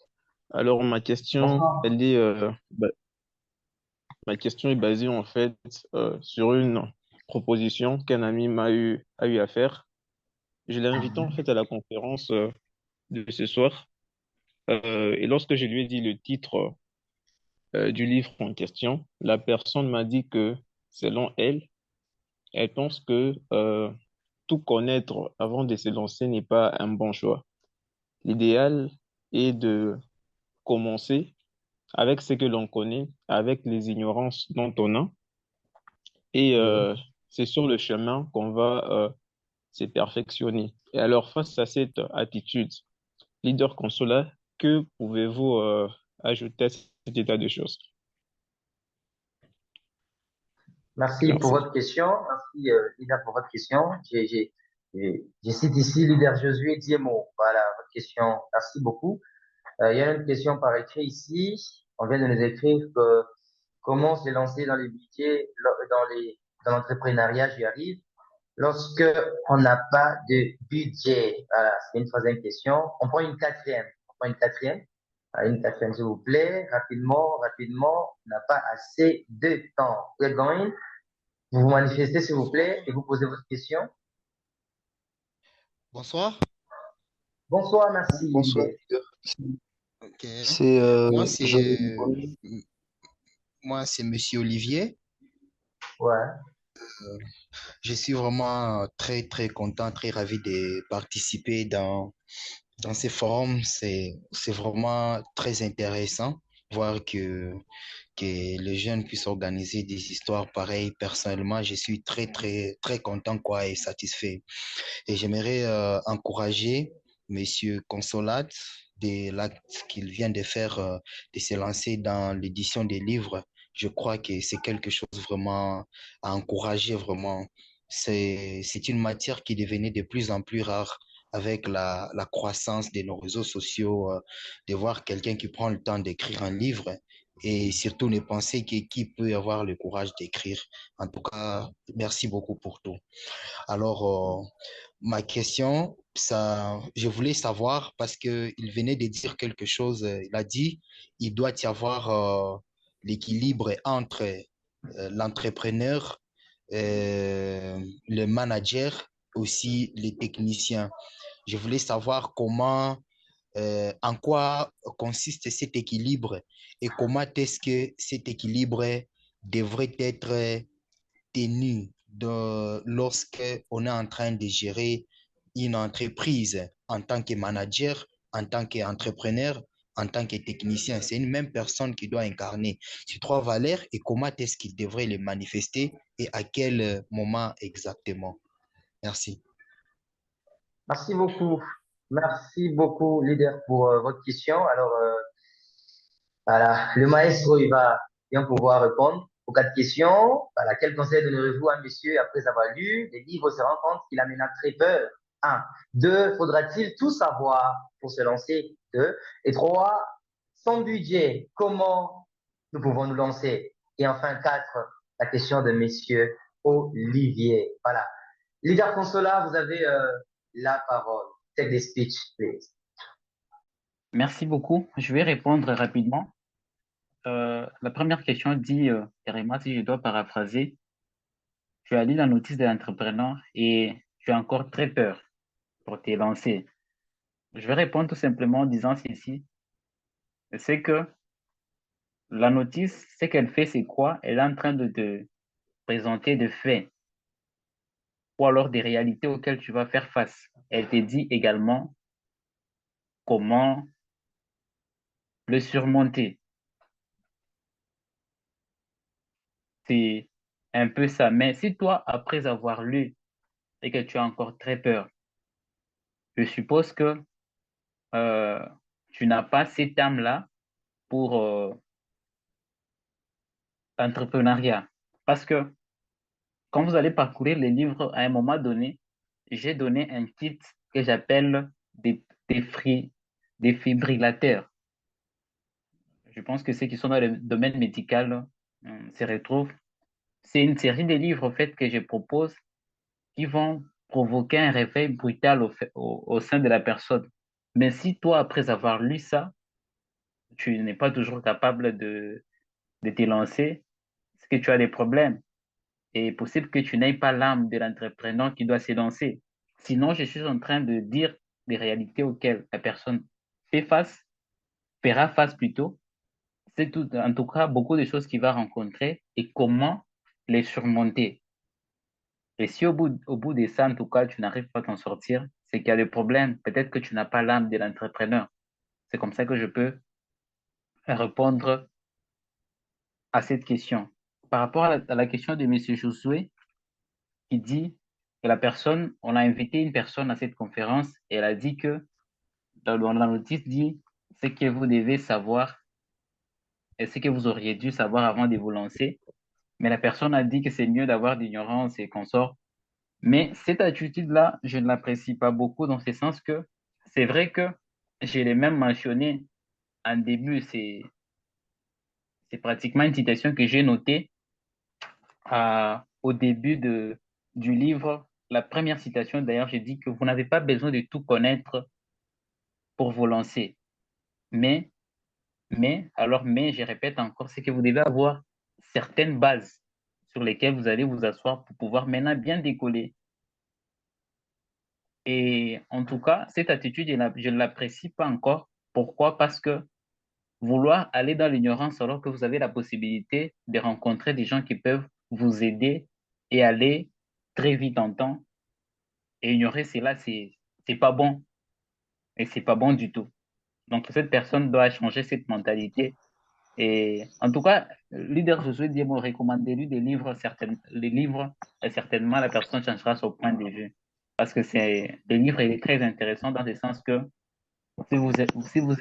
Alors, Bonsoir. ma question est basée en fait sur une proposition qu'un ami a eu à faire. Je l'ai invité en fait à la conférence de ce soir. Et lorsque je lui ai dit le titre du livre en question, la personne m'a dit que selon elle, elle pense que tout connaître avant de se lancer n'est pas un bon choix. L'idéal est de commencer avec ce que l'on connaît, avec les ignorances dont on a. Et c'est sur le chemin qu'on va se perfectionner. Et alors, face à cette attitude, leader consola, que pouvez-vous ajouter à cet état de choses? Merci pour Merci. votre question. Merci, leader, pour votre question. Je cite ici leader Josué Diemo. Voilà, votre question. Merci beaucoup. Il y a une question par écrit ici. On vient de nous écrire que comment se lancer dans les métiers, dans l'entrepreneuriat, j'y arrive, lorsque on n'a pas de budget. Voilà, c'est une troisième question. On prend une quatrième. On prend une quatrième. Une quatrième, s'il vous plaît. Rapidement, rapidement. On n'a pas assez de temps. We're going. Vous vous manifestez, s'il vous plaît, et vous posez votre question. Bonsoir. Bonsoir, merci, Bonsoir. leader. Ok. C'est Moi, Joël. c'est Monsieur Olivier. Ouais. Je suis vraiment très, très content, très ravi de participer dans ces forums. C'est vraiment très intéressant voir que les jeunes puissent organiser des histoires pareilles. Personnellement, je suis très, très, très content, quoi, et satisfait. Et j'aimerais encourager Monsieur Consolat de l'acte qu'il vient de faire, de se lancer dans l'édition des livres. Je crois que c'est quelque chose vraiment à encourager, vraiment. C'est une matière qui devenait de plus en plus rare avec la croissance de nos réseaux sociaux, de voir quelqu'un qui prend le temps d'écrire un livre et surtout ne penser qui peut avoir le courage d'écrire. En tout cas, merci beaucoup pour tout. Alors, ma question, je voulais savoir parce qu'il venait de dire quelque chose. Il a dit, il doit y avoir l'équilibre entre l'entrepreneur, le manager, aussi les techniciens. Je voulais savoir comment en quoi consiste cet équilibre et comment est-ce que cet équilibre devrait être tenu lorsque on est en train de gérer une entreprise en tant que manager, en tant qu'entrepreneur, en tant que technicien. C'est une même personne qui doit incarner ces trois valeurs et comment est-ce qu'il devrait les manifester et à quel moment exactement. Merci. Merci beaucoup. Merci beaucoup, leader, pour votre question. Alors, voilà, le maestro, il va bien pouvoir répondre aux quatre questions. Voilà, quel conseil donnerez-vous à monsieur après avoir lu les livres se rend compte qu'il amène très peur? Un. Deux, faudra-t-il tout savoir pour se lancer? Deux. Et trois, sans budget, comment nous pouvons nous lancer? Et enfin, quatre, la question de monsieur Olivier. Voilà. Leader Consola, vous avez la parole. Take the speech, please. Merci beaucoup. Je vais répondre rapidement. La première question dit, carrément, si je dois paraphraser, tu as lu la notice de l'entrepreneur et tu as encore très peur pour te lancer. Je vais répondre tout simplement en disant ceci, c'est que la notice, ce qu'elle fait, c'est quoi? Elle est en train de te présenter des faits ou alors des réalités auxquelles tu vas faire face. Elle te dit également comment le surmonter. C'est un peu ça. Mais si toi, après avoir lu et que tu as encore très peur, je suppose que euh, tu n'as pas cette âme-là pour l'entrepreneuriat. Parce que quand vous allez parcourir les livres, à un moment donné, j'ai donné un kit que j'appelle des défibrillateurs. Je pense que ceux qui sont dans le domaine médical s'y retrouvent. C'est une série de livres en fait, que je propose qui vont provoquer un réveil brutal au sein de la personne. Mais si toi, après avoir lu ça, tu n'es pas toujours capable de te lancer, c'est que tu as des problèmes. Et il est possible que tu n'aies pas l'âme de l'entrepreneur qui doit se lancer. Sinon, je suis en train de dire des réalités auxquelles la personne fait face, fera face plutôt. C'est tout, en tout cas beaucoup de choses qu'il va rencontrer et comment les surmonter. Et si au bout de ça, en tout cas, tu n'arrives pas à t'en sortir, c'est qu'il y a des problèmes. Peut-être que tu n'as pas l'âme de l'entrepreneur. C'est comme ça que je peux répondre à cette question. Par rapport à la question de M. Josué, qui dit que la personne, on a invité une personne à cette conférence et elle a dit que, dans la notice dit, ce que vous devez savoir et ce que vous auriez dû savoir avant de vous lancer. Mais la personne a dit que c'est mieux d'avoir d'ignorance et qu'on sort. Mais cette attitude-là, je ne l'apprécie pas beaucoup dans ce sens que c'est vrai que je l'ai même mentionné en début, c'est pratiquement une citation que j'ai notée au début du livre. La première citation, d'ailleurs, j'ai dit que vous n'avez pas besoin de tout connaître pour vous lancer. Mais, mais, je répète encore, c'est que vous devez avoir certaines bases sur lesquelles vous allez vous asseoir pour pouvoir maintenant bien décoller. Et en tout cas, cette attitude, je ne l'apprécie pas encore. Pourquoi? Parce que vouloir aller dans l'ignorance alors que vous avez la possibilité de rencontrer des gens qui peuvent vous aider et aller très vite en temps et ignorer cela, c'est pas bon. Et c'est pas bon du tout. Donc, cette personne doit changer cette mentalité. Et en tout cas, leader Josué Diemo recommandez-lui des livres, les livres, et certainement la personne changera son point de vue. Parce que le livre est très intéressant dans le sens que si vous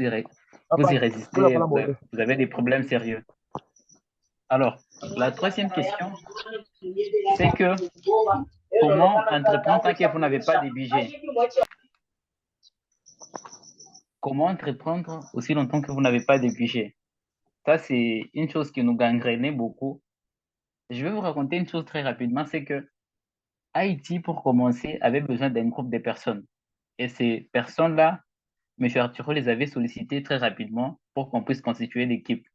y résistez, vous avez des problèmes sérieux. Alors, la troisième question, c'est que comment entreprendre tant que vous n'avez pas de budget? Comment entreprendre aussi longtemps que vous n'avez pas de budget? Ça, c'est une chose qui nous gangrénait beaucoup. Je vais vous raconter une chose très rapidement, c'est que Haïti, pour commencer, avait besoin d'un groupe de personnes. Et ces personnes-là, M. Arturo les avait sollicitées très rapidement pour qu'on puisse constituer l'équipe.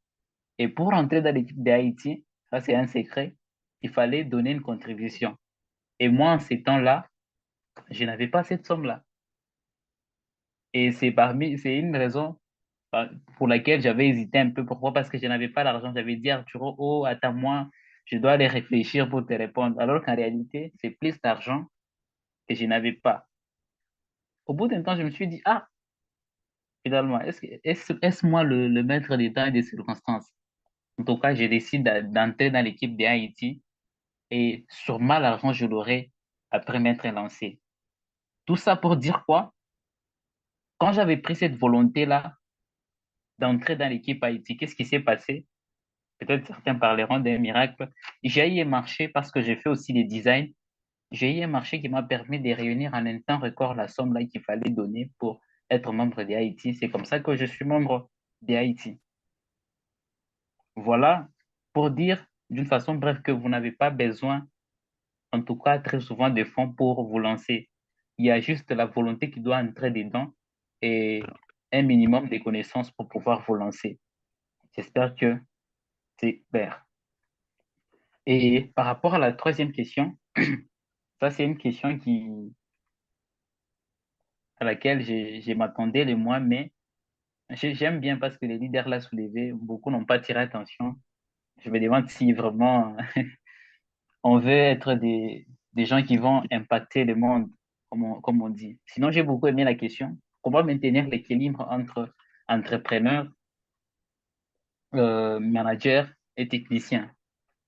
Et pour entrer dans l'équipe d'Haïti, ça c'est un secret, il fallait donner une contribution. Et moi, en ces temps-là, je n'avais pas cette somme-là. Et c'est une raison pour laquelle j'avais hésité un peu. Pourquoi? Parce que je n'avais pas l'argent. J'avais dit, Arturo, oh, attends-moi, je dois aller réfléchir pour te répondre. Alors qu'en réalité, c'est plus d'argent que je n'avais pas. Au bout d'un temps, je me suis dit, ah, finalement, est-ce moi le maître des temps et des circonstances? En tout cas, j'ai décidé d'entrer dans l'équipe de Haïti et sûrement l'argent, je l'aurai après m'être lancé. Tout ça pour dire quoi? Quand j'avais pris cette volonté-là d'entrer dans l'équipe Haïti, qu'est-ce qui s'est passé? Peut-être certains parleront d'un miracle. J'ai eu un marché parce que j'ai fait aussi des designs. J'ai eu un marché qui m'a permis de réunir en un temps record la somme là qu'il fallait donner pour être membre de Haïti. C'est comme ça que je suis membre de Haïti. Voilà pour dire d'une façon brève que vous n'avez pas besoin, en tout cas très souvent, de fonds pour vous lancer. Il y a juste la volonté qui doit entrer dedans et un minimum de connaissances pour pouvoir vous lancer. J'espère que c'est clair. Et par rapport à la troisième question, ça c'est une question à laquelle je m'attendais le moins, mais j'aime bien parce que les leaders l'ont soulevé, beaucoup n'ont pas tiré attention. Je me demande si vraiment on veut être des gens qui vont impacter le monde, comme on dit. Sinon, j'ai beaucoup aimé la question. Comment maintenir l'équilibre entre entrepreneurs, managers et techniciens?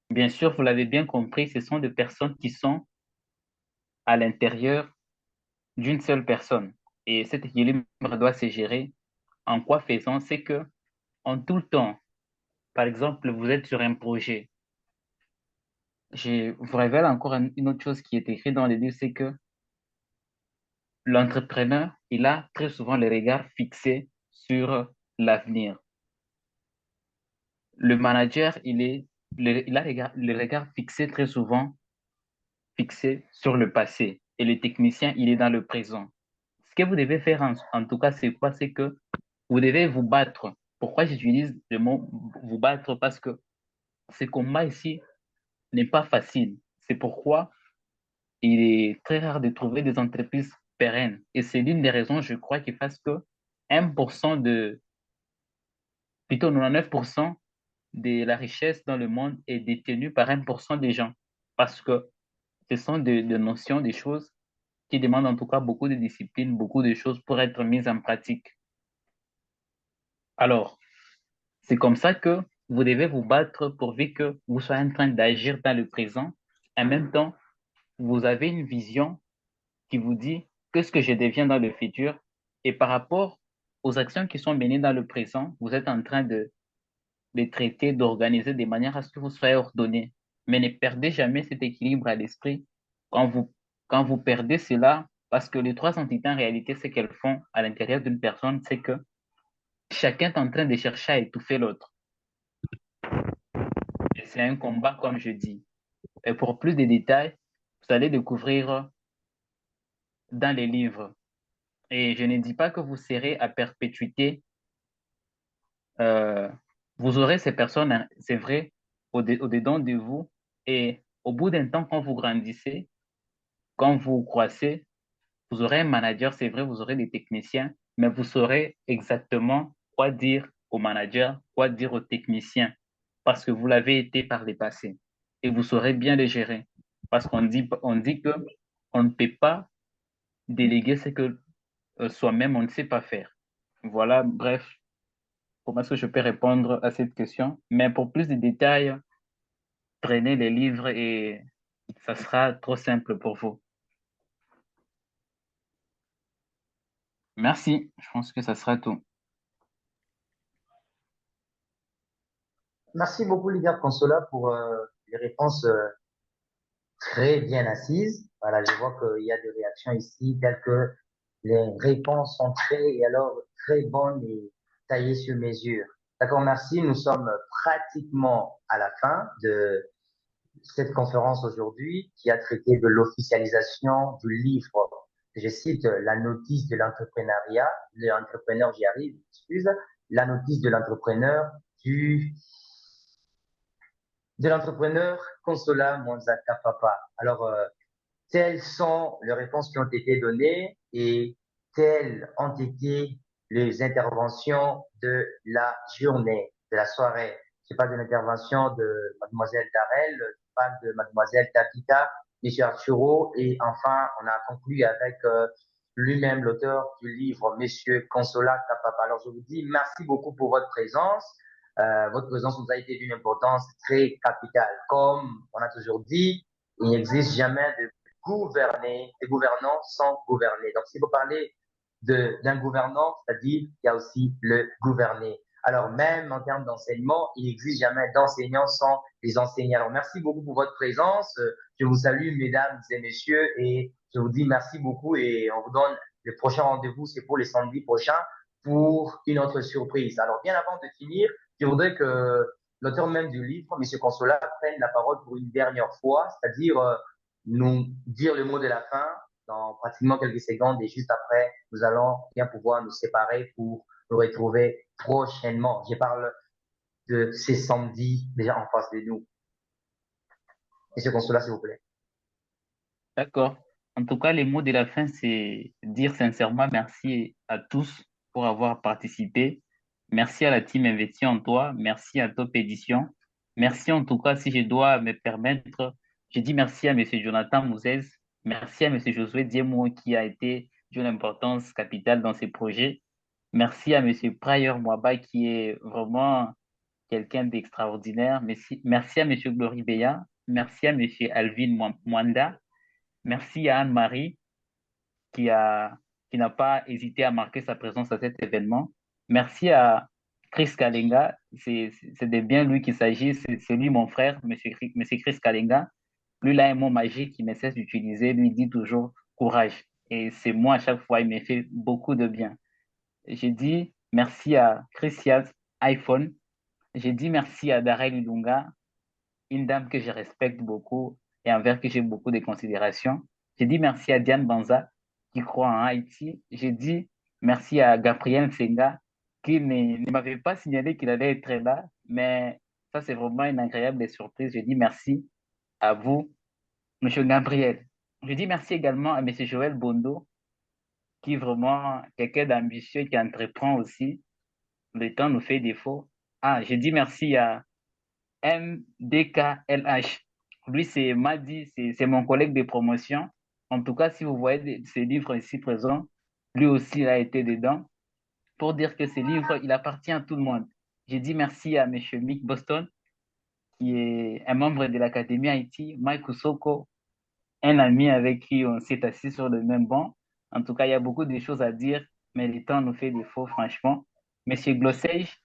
Bien sûr, vous l'avez bien compris, ce sont des personnes qui sont à l'intérieur d'une seule personne. Et cet équilibre doit se gérer en quoi faisant? C'est que en tout le temps, par exemple, vous êtes sur un projet. Je vous révèle encore une autre chose qui est écrite dans les livres, c'est que l'entrepreneur, il a très souvent le regard fixé sur l'avenir. Le manager, il a le regard fixé très souvent, fixé sur le passé. Et le technicien, il est dans le présent. Ce que vous devez faire, en tout cas, c'est quoi? C'est que vous devez vous battre. Pourquoi j'utilise le mot vous battre? Parce que ce combat ici n'est pas facile. C'est pourquoi il est très rare de trouver des entreprises pérennes. Et c'est l'une des raisons, je crois, qui fasse que 1% plutôt 99% de la richesse dans le monde est détenue par 1% des gens. Parce que ce sont des notions, des choses qui demandent en tout cas beaucoup de discipline, beaucoup de choses pour être mises en pratique. Alors, c'est comme ça que vous devez vous battre pourvu que vous soyez en train d'agir dans le présent. En même temps, vous avez une vision qui vous dit qu'est-ce que je deviens dans le futur. Et par rapport aux actions qui sont menées dans le présent, vous êtes en train de traiter, d'organiser de manière à ce que vous soyez ordonné. Mais ne perdez jamais cet équilibre à l'esprit quand quand vous perdez cela, parce que les trois entités en réalité, ce qu'elles font à l'intérieur d'une personne, c'est que chacun est en train de chercher à étouffer l'autre. Et c'est un combat, comme je dis. Et pour plus de détails, vous allez découvrir dans les livres. Et je ne dis pas que vous serez à perpétuité. euh, vous aurez ces personnes, hein, c'est vrai, au-dedans de vous. Et au bout d'un temps, quand vous grandissez, quand vous croissez, vous aurez un manager, c'est vrai, vous aurez des techniciens, mais vous saurez exactement quoi dire au manager, quoi dire aux techniciens, parce que vous l'avez été par le passé. Et vous saurez bien les gérer. Parce on dit que on ne peut pas déléguer ce que soi-même on ne sait pas faire. Voilà, bref, comment est-ce que je peux répondre à cette question? Mais pour plus de détails, prenez les livres et ça sera trop simple pour vous. Merci, je pense que ça sera tout. Merci beaucoup, Lydia Consola, pour les réponses très bien assises. Voilà, je vois qu'il y a des réactions ici, telles que les réponses sont très bonnes et taillées sur mesure. D'accord, merci. Nous sommes pratiquement à la fin de cette conférence aujourd'hui qui a traité de l'officialisation du livre. Je cite la notice de l'entrepreneuriat, l'entrepreneur, j'y arrive, excuse, la notice de l'entrepreneur de l'entrepreneur Consola Mwanzaka Papa. Alors, telles sont les réponses qui ont été données et telles ont été les interventions de la journée, de la soirée. Je parle de l'intervention de mademoiselle Darel, je parle de mademoiselle Tapita, monsieur Arturo, et enfin, on a conclu avec lui-même, l'auteur du livre, monsieur Consola Kapapa. Alors, je vous dis merci beaucoup pour votre présence. Votre présence nous a été d'une importance très capitale. Comme on a toujours dit, il n'existe jamais de gouvernants sans gouverner. Donc, si vous parlez d'un gouvernant, c'est-à-dire qu'il y a aussi le gouverné. Alors, même en termes d'enseignement, il n'existe jamais d'enseignants sans les enseignants. Alors, merci beaucoup pour votre présence. Je vous salue, mesdames et messieurs, et je vous dis merci beaucoup et on vous donne le prochain rendez-vous, c'est pour les samedis prochains pour une autre surprise. Alors, bien avant de finir, je voudrais que l'auteur même du livre, M. Consola, prenne la parole pour une dernière fois, c'est-à-dire nous dire le mot de la fin dans pratiquement quelques secondes et juste après, nous allons bien pouvoir nous séparer pour nous retrouver prochainement. Je parle de ces samedis déjà en face de nous. Monsieur Consola, s'il vous plaît. D'accord. En tout cas, les mots de la fin, c'est dire sincèrement merci à tous pour avoir participé. Merci à la team investie en toi. Merci à Top Édition. Merci en tout cas, si je dois me permettre, je dis merci à Monsieur Jonathan Mouzès. Merci à Monsieur Josué Diemo qui a été d'une importance capitale dans ces projets. Merci à Monsieur Prayer Mwaba qui est vraiment quelqu'un d'extraordinaire. Merci à Monsieur Glory Beya. Merci à Monsieur Alvin Mwanda. Merci à Anne-Marie qui qui n'a pas hésité à marquer sa présence à cet événement. Merci à Chris Kalenga, c'est de bien lui qu'il s'agit, c'est lui mon frère, monsieur Chris Kalenga. Lui là, un mot magique qu'il ne cesse d'utiliser, lui dit toujours courage. Et c'est moi à chaque fois, il me fait beaucoup de bien. J'ai dit merci à Christian iPhone. J'ai dit merci à Darel Ilunga, une dame que je respecte beaucoup et envers qui j'ai beaucoup de considération. J'ai dit merci à Diane Banza qui croit en Haïti. J'ai dit merci à Gabriel Senga qui ne m'avait pas signalé qu'il allait être là, mais ça c'est vraiment une agréable surprise. J'ai dit merci à vous, Monsieur Gabriel. Je dis merci également à Monsieur Joël Bondo qui est vraiment quelqu'un d'ambitieux qui entreprend aussi. Le temps nous fait défaut. Ah, j'ai dit merci à MDKLH. Lui, c'est Madi, c'est mon collègue de promotion. En tout cas, si vous voyez ces livres ici présents, lui aussi il a été dedans. Pour dire que ces livres, il appartient à tout le monde. J'ai dit merci à M. Mick Boston, qui est un membre de l'Académie Haïti, Mike Usoko, un ami avec qui on s'est assis sur le même banc. En tout cas, il y a beaucoup de choses à dire, mais le temps nous fait défaut, franchement. Monsieur Glossage,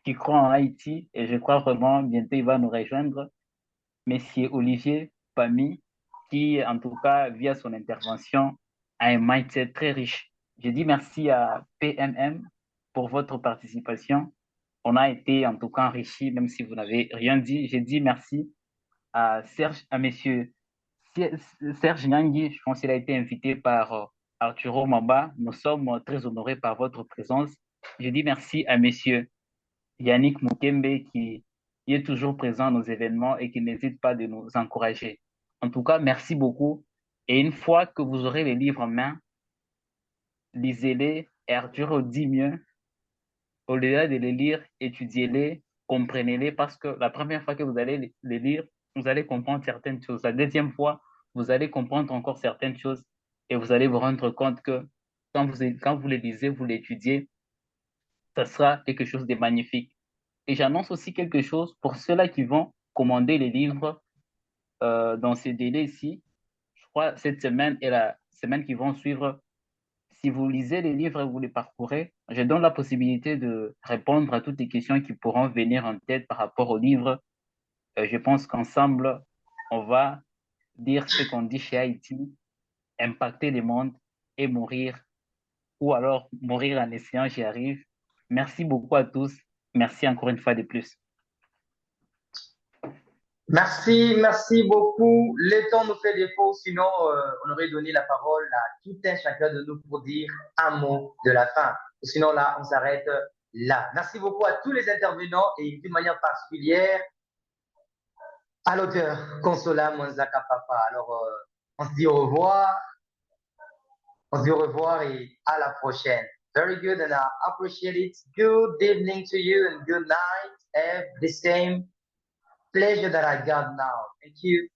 qui croit en Haïti, et je crois vraiment bientôt il va nous rejoindre. Monsieur Olivier Pamy, qui, en tout cas, via son intervention, a un mindset très riche. Je dis merci à PMM pour votre participation. On a été, en tout cas, enrichis, même si vous n'avez rien dit. J'ai dit merci à monsieur Serge Nyangui. Je pense qu'il a été invité par Arturo Mamba. Nous sommes très honorés par votre présence. Je dis merci à monsieur Yannick Mukembe qui est toujours présent à nos événements et qui n'hésite pas de nous encourager. En tout cas, merci beaucoup. Et une fois que vous aurez les livres en main, lisez-les et Arthur dit mieux. Au-delà de les lire, étudiez-les, comprenez-les parce que la première fois que vous allez les lire, vous allez comprendre certaines choses. La deuxième fois, vous allez comprendre encore certaines choses et vous allez vous rendre compte que quand vous les lisez, vous l'étudiez, ça sera quelque chose de magnifique. Et j'annonce aussi quelque chose pour ceux-là qui vont commander les livres dans ces délais-ci. Je crois cette semaine et la semaine qui vont suivre, si vous lisez les livres et vous les parcourez, je donne la possibilité de répondre à toutes les questions qui pourront venir en tête par rapport aux livres. Je pense qu'ensemble, on va dire ce qu'on dit chez Haïti, impacter le monde et mourir, ou alors mourir en essayant, j'y arrive. Merci beaucoup à tous. Merci encore une fois de plus. Merci beaucoup. Le temps nous fait défaut, sinon on aurait donné la parole à tout un chacun de nous pour dire un mot de la fin. Sinon là, on s'arrête là. Merci beaucoup à tous les intervenants et d'une manière particulière à l'auteur Consola Mwanzaka Papa. Alors, on se dit au revoir. On se dit au revoir et à la prochaine. Very good, and I appreciate it. Good evening to you and good night. Have the same pleasure that I got now. Thank you.